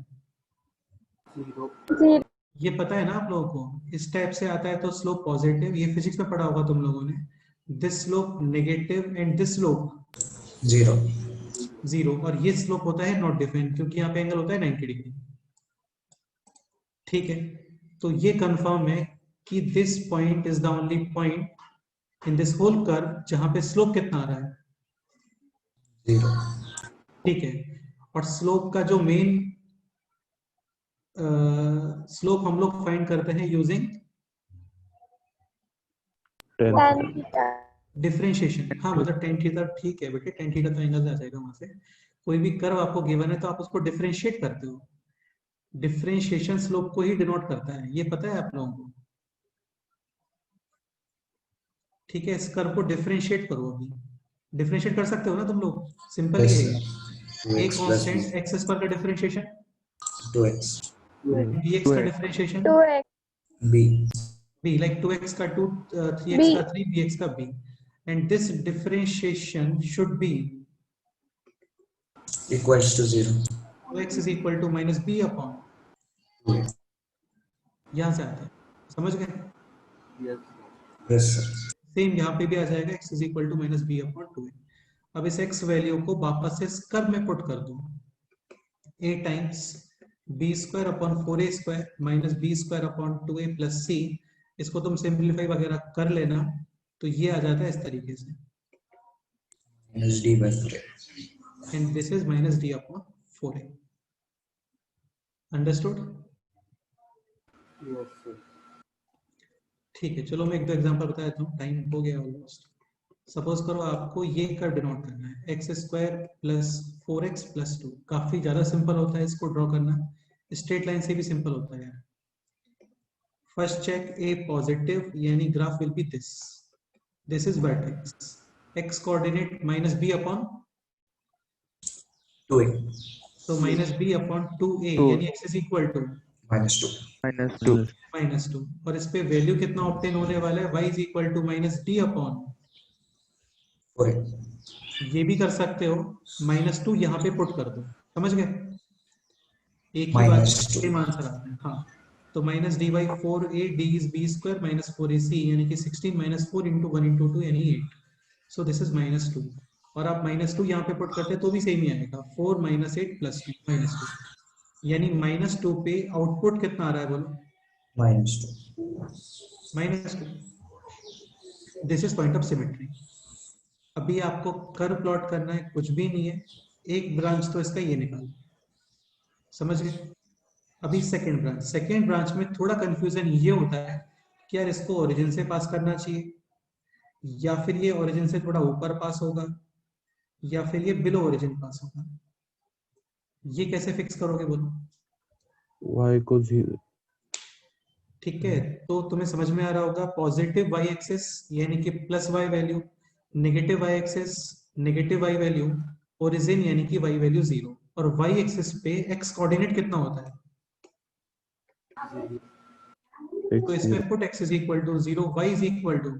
0. ये पता है ना आप लोगों को. इस टाइप से आता है तो स्लोप पॉजिटिव, ये फिजिक्स में पढ़ा होगा तुम लोगों ने. This slope negative and this slope 0. 0. और ये स्लोप होता है नॉट डिफाइंड, क्योंकि यहाँ पे एंगल होता है 90 डिग्री. ठीक है, तो ये कंफर्म है कि this point is the only point in this whole curve जहां पे स्लोप कितना आ रहा है? 0. ठीक है. और स्लोप का जो मेन स्लोप हम लोग फाइंड करते हैं यूजिंग Tan theta. डिफरेंशिएशन. हाँ, मतलब tan थीटा. ठीक है बेटे, tan थीटा तो एंगल आ जाएगा वहां से. कोई भी कर्व आपको गिवन है तो आप उसको डिफरेंशिएट करते हो. डिफरेंशिएशन स्लोप को ही डिनोट करता है, ये पता है आप लोगों को? ठीक है, इस कर्व को डिफरेंशिएट करो. अभी डिफरेंशिएट कर सकते हो ना तुम लोग? सिंपल Yes, ही है. sir. एक 2x plus constant x square का डिफरेंशिएशन 2x. bx का differentiation 2x. B. b, like 2x का 2, 3x B. का 3, bx का b, and this differentiation should be Equals to 0. 2x is equal to minus b upon, 2x. यहाँ से आता है, समझ गए? Yes, sir. सेम यहाँ पे भी आ जाएगा x is equal to minus b upon 2a. अब इस x वैल्यू को वापस से स्क्वायर में पुट कर दो, a times b square upon 4a square minus b square upon 2a plus c. इसको तुम सिंप्लीफाई वगैरह कर लेना, तो ये आ जाता है इस तरीके से, Minus D by 4A. and this is minus d upon 4a. Understood? ठीक है, चलो मैं एक दो एग्जांपल बता देता हूँ, टाइम हो गया ऑलमोस्ट. सपोज करो आपको ये कर्व डिनोट करना है, x square plus 4x plus 2. काफी ज्यादा सिंपल होता है इसको ड्रॉ करना, स्ट्रेट लाइन से भी सिंपल होता है यार. फर्स्ट चेक ए पॉजिटिव, यानी graph will be this is vertex, x coordinate minus B upon 2A. तो माइनस बी अपॉन 2a, यानी x is equal to Minus 2. Minus 2. और इस पे वैल्यू कितना ऑब्टेन होने वाला है, y is equal to minus D upon, 4A. ये भी कर सकते हो, माइनस 2 यहाँ पे पुट कर दो, समझ गए? एक ही बात, -2. सेम आंसर आता है. हाँ, तो minus D by 4a, D is B square minus 4ac, यानी कि 16 माइनस 4 इंटू 1 इंटू 2 यानी 8. सो दिस इज माइनस 2. और आप माइनस 2 यहाँ पे पुट करते हैं तो भी सेम ही आएगा, 4 माइनस 8 प्लस 2 माइनस 2, यानी माइनस 2 पे आउटपुट कितना आ रहा है बोलो? -2. Minus 2. This is point of symmetry. अभी आपको कर्व प्लॉट करना है, कुछ भी नहीं है, एक ब्रांच तो इसका ये निकाल, समझ गए? अभी सेकेंड ब्रांच में थोड़ा कंफ्यूजन ये होता है कि यार इसको ओरिजिन से पास करना चाहिए, या फिर ये ओरिजिन से थोड़ा ऊपर पास होगा, या फिर ये बिलो ओरिजिन पास होगा. ये कैसे फिक्स करोगे बोलो? y को 0. ठीक है, तो तुम्हें समझ में आ रहा होगा, पॉजिटिव y एक्सिस यानी कि plus y value, negative y axis negative y value, origin यानी कि y वैल्यू 0, और y एक्सिस पे x कोऑर्डिनेट कितना होता है? तो x इसमें put x is equal to 0, y is equal to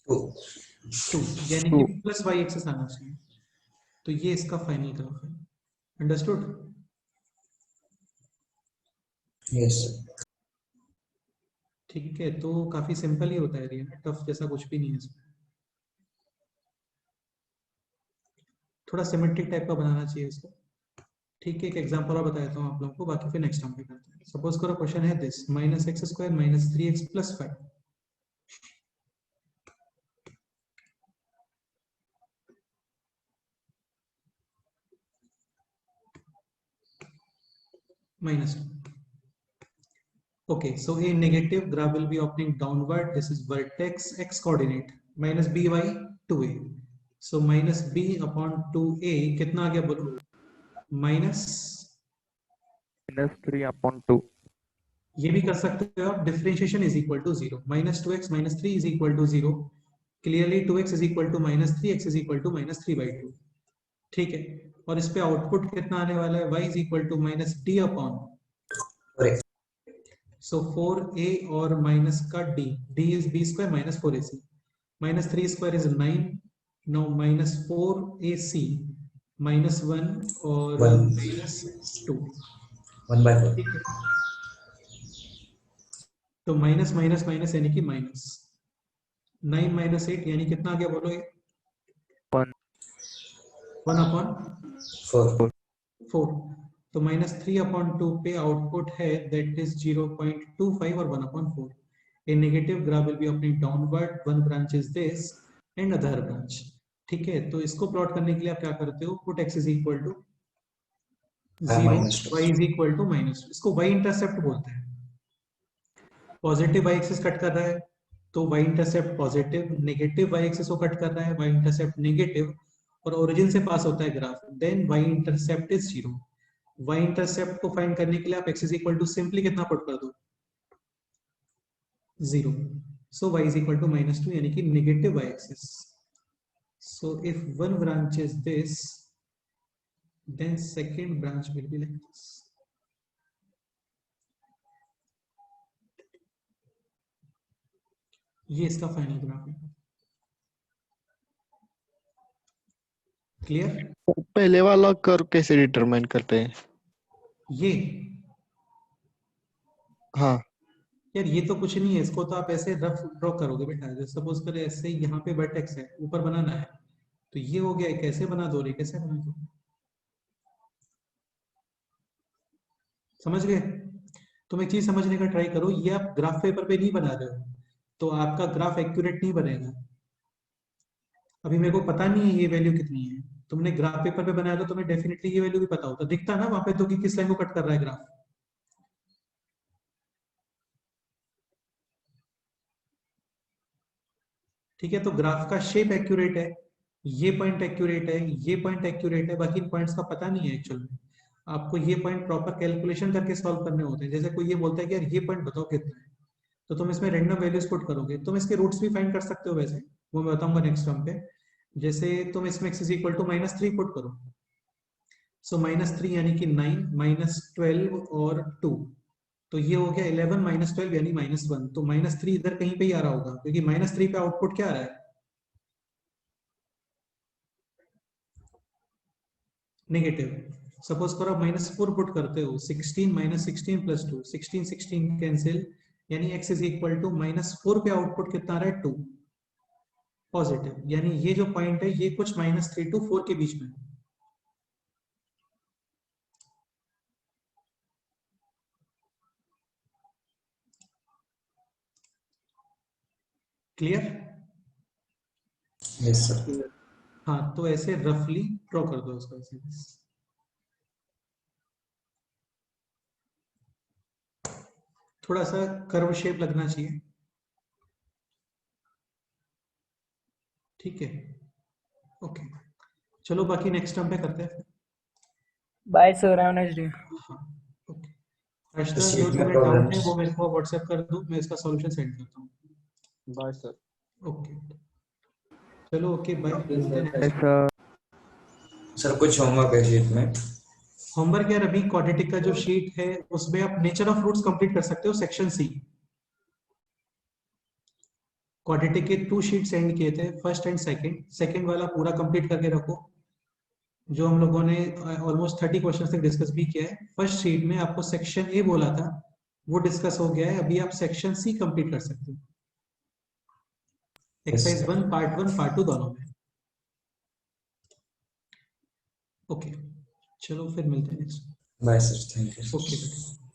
2, यानी कि प्लस y एक्सिस आना चाहिए. तो ये इसका फाइनल ग्राफ है. अंडरस्टूड? Yes, sir. ठीक है, तो काफी सिंपल ही होता है ये, टफ जैसा कुछ भी नहीं है इसमें. थोड़ा सिमेट्रिक टाइप का बनाना चाहिए इसको. ठीक है, एक एग्जांपल और बता देता हूँ आप लोगों को, बाकी फिर नेक्स्ट टाइम पे करते हैं. सपोज करो क्वेश्चन है this, minus x square minus 3x plus 5. minus 2. Okay, so a negative graph will be opening downward. This is vertex x coordinate minus b by 2a. So minus b upon 2a कितना आ गया बोलो? minus -3/2. ये भी कर सकते हो आप, differentiation is equal to 0, minus 2x minus 3 is equal to 0. Clearly 2x is equal to minus 3, x is equal to minus 3/2. ठीक है, और इस पे आउटपुट कितना आने वाला है? y is equal to minus d upon, 4A. So 4a और माइनस का d, d is b square minus 4ac, minus 3 square is 9, now minus 4ac minus 1 और 1. माइनस 2. 1 by 4. ठीक है, तो माइनस माइनस माइनस यानी कि माइनस 9 माइनस 8 यानी कितना आ गया बोलो? 1 अपॉन 4. तो माइनस 3 अपॉन 2 पे आउटपुट है दैट इज 0.25 और 1 upon 4. A negative graph will be अपनी downward, one branch is this and other branch. ठीक है, तो इसको प्लॉट करने के लिए आप क्या करते हो? Put x is equal to 0, y is equal to माइनस. इसको y इंटरसेप्ट बोलते हैं. पॉजिटिव y एक्सिस कट कर रहा है तो y intercept positive, negative y axis को कट कर रहा है y इंटरसेप्ट नेगेटिव, और ओरिजिन से पास होता है graph, then y intercept is 0. y intercept को फाइंड करने के लिए आप x is equal to simply कितना पुट कर दो? 0. So y is equal to minus 2 यानी कि negative y axis. So if one branch is this, then second branch will be like this. ये इसका फाइनल ग्राफ है। क्लियर? पहले वाला कर्व कैसे डिटरमाइन करते हैं? ये हाँ यार ये तो कुछ नहीं है, इसको तो आप ऐसे रफ ड्रॉ करोगे बेटा। जैसे सपोज करें ऐसे यहाँ पे वर्टेक्स है, ऊपर बनाना है, तो ये हो गया। कैसे बना दो रे, कैसे बना दो, समझ गए? तुम एक चीज समझने का ट्राई करो, ये आप ग्राफ पेपर पे नहीं बना रहे हो तो आपका ग्राफ एक्यूरेट नहीं बनेगा। अभी मेरे को पता नहीं है ये वैल्यू कितनी है, तुमने ग्राफ पेपर पे बनाया तो तुम्हें डेफिनेटली ये वैल्यू भी पता होता, दिखता ना वहां पे तो कि किस लाइन को कट कर रहा है ग्राफ। ठीक है, तो ग्राफ का शेप एक्यूरेट है, ये पॉइंट एक्यूरेट है, ये पॉइंट एक्यूरेट है, बाकी इन पॉइंट्स का पता नहीं है एक्चुअल में। आपको ये पॉइंट प्रॉपर कैलकुलेशन करके सॉल्व करने होते हैं। जैसे कोई ये बोलता है कि यार ये पॉइंट बताओ कितना है, तो तुम इसमें रैंडम वैल्यूज पुट करोगे। तुम इसके रूट्स भी फाइंड कर सकते हो, वैसे वो मैं बताऊंगा नेक्स्ट टर्म पे। जैसे तुम इसमें x is equal to -3 put करो, सो -3 यानी कि 9 -12 और 2, तो ये हो गया 11 -12 यानी -1। तो -3 इधर कहीं पे ही आ रहा होगा, क्योंकि -3 पे आउटपुट क्या आ रहा है, नेगेटिव। सपोज करो -4 पुट करते हो, 16 -16 + 2, 16 16 कैंसिल, यानी x इज इक्वल टू -4 पे आउटपुट कितना आ रहा है, 2 पॉजिटिव। यानी ये जो पॉइंट है ये कुछ -3 to 4 के बीच में है। क्लियर? Yes, sir. हाँ, तो ऐसे रफली ड्रॉ कर दो इसको ऐसे बस। थोड़ा सा कर्व शेप लगना चाहिए, ठीक है? ओके, चलो बाकी नेक्स्ट टर्म पे करते हैं। Bye sir, have nice day. हाँ, ओके। अर्शद, तो जो sheet में तुम्हें डाउट है problems. वो मेरे को व्हाट्सएप कर दो, मैं इसका सॉल्यूशन सेंड करता हूँ। Bye sir. ओके, चलो ओके, बाय। ऐसा सर कुछ होमवर्क है शीट में? होमवर्क यार अभी क्वाड्रेटिक का जो शीट है उसमें आप नेचर ऑफ रूट्स कंप्लीट कर सकते हो, सेक्शन सी। क्वाड्रेटिक के 2 शीट सेंड किए थे, फर्स्ट एंड सेकंड वाला पूरा कंप्लीट करके रखो। जो हम लोगों ने ऑलमोस्ट 30 क्वेश्चन तक डिस्कस भी किया है। फर्स्ट शीट में आपको सेक्शन ए बोला था, वो डिस्कस हो गया है। अभी आप सेक्शन सी कंप्लीट कर सकते हो, एक्सरसाइज 1 पार्ट 1 पार्ट 2 दोनों में। ओके, चलो फिर मिलते हैं next. Bye sir, thank you. Okay बेटा।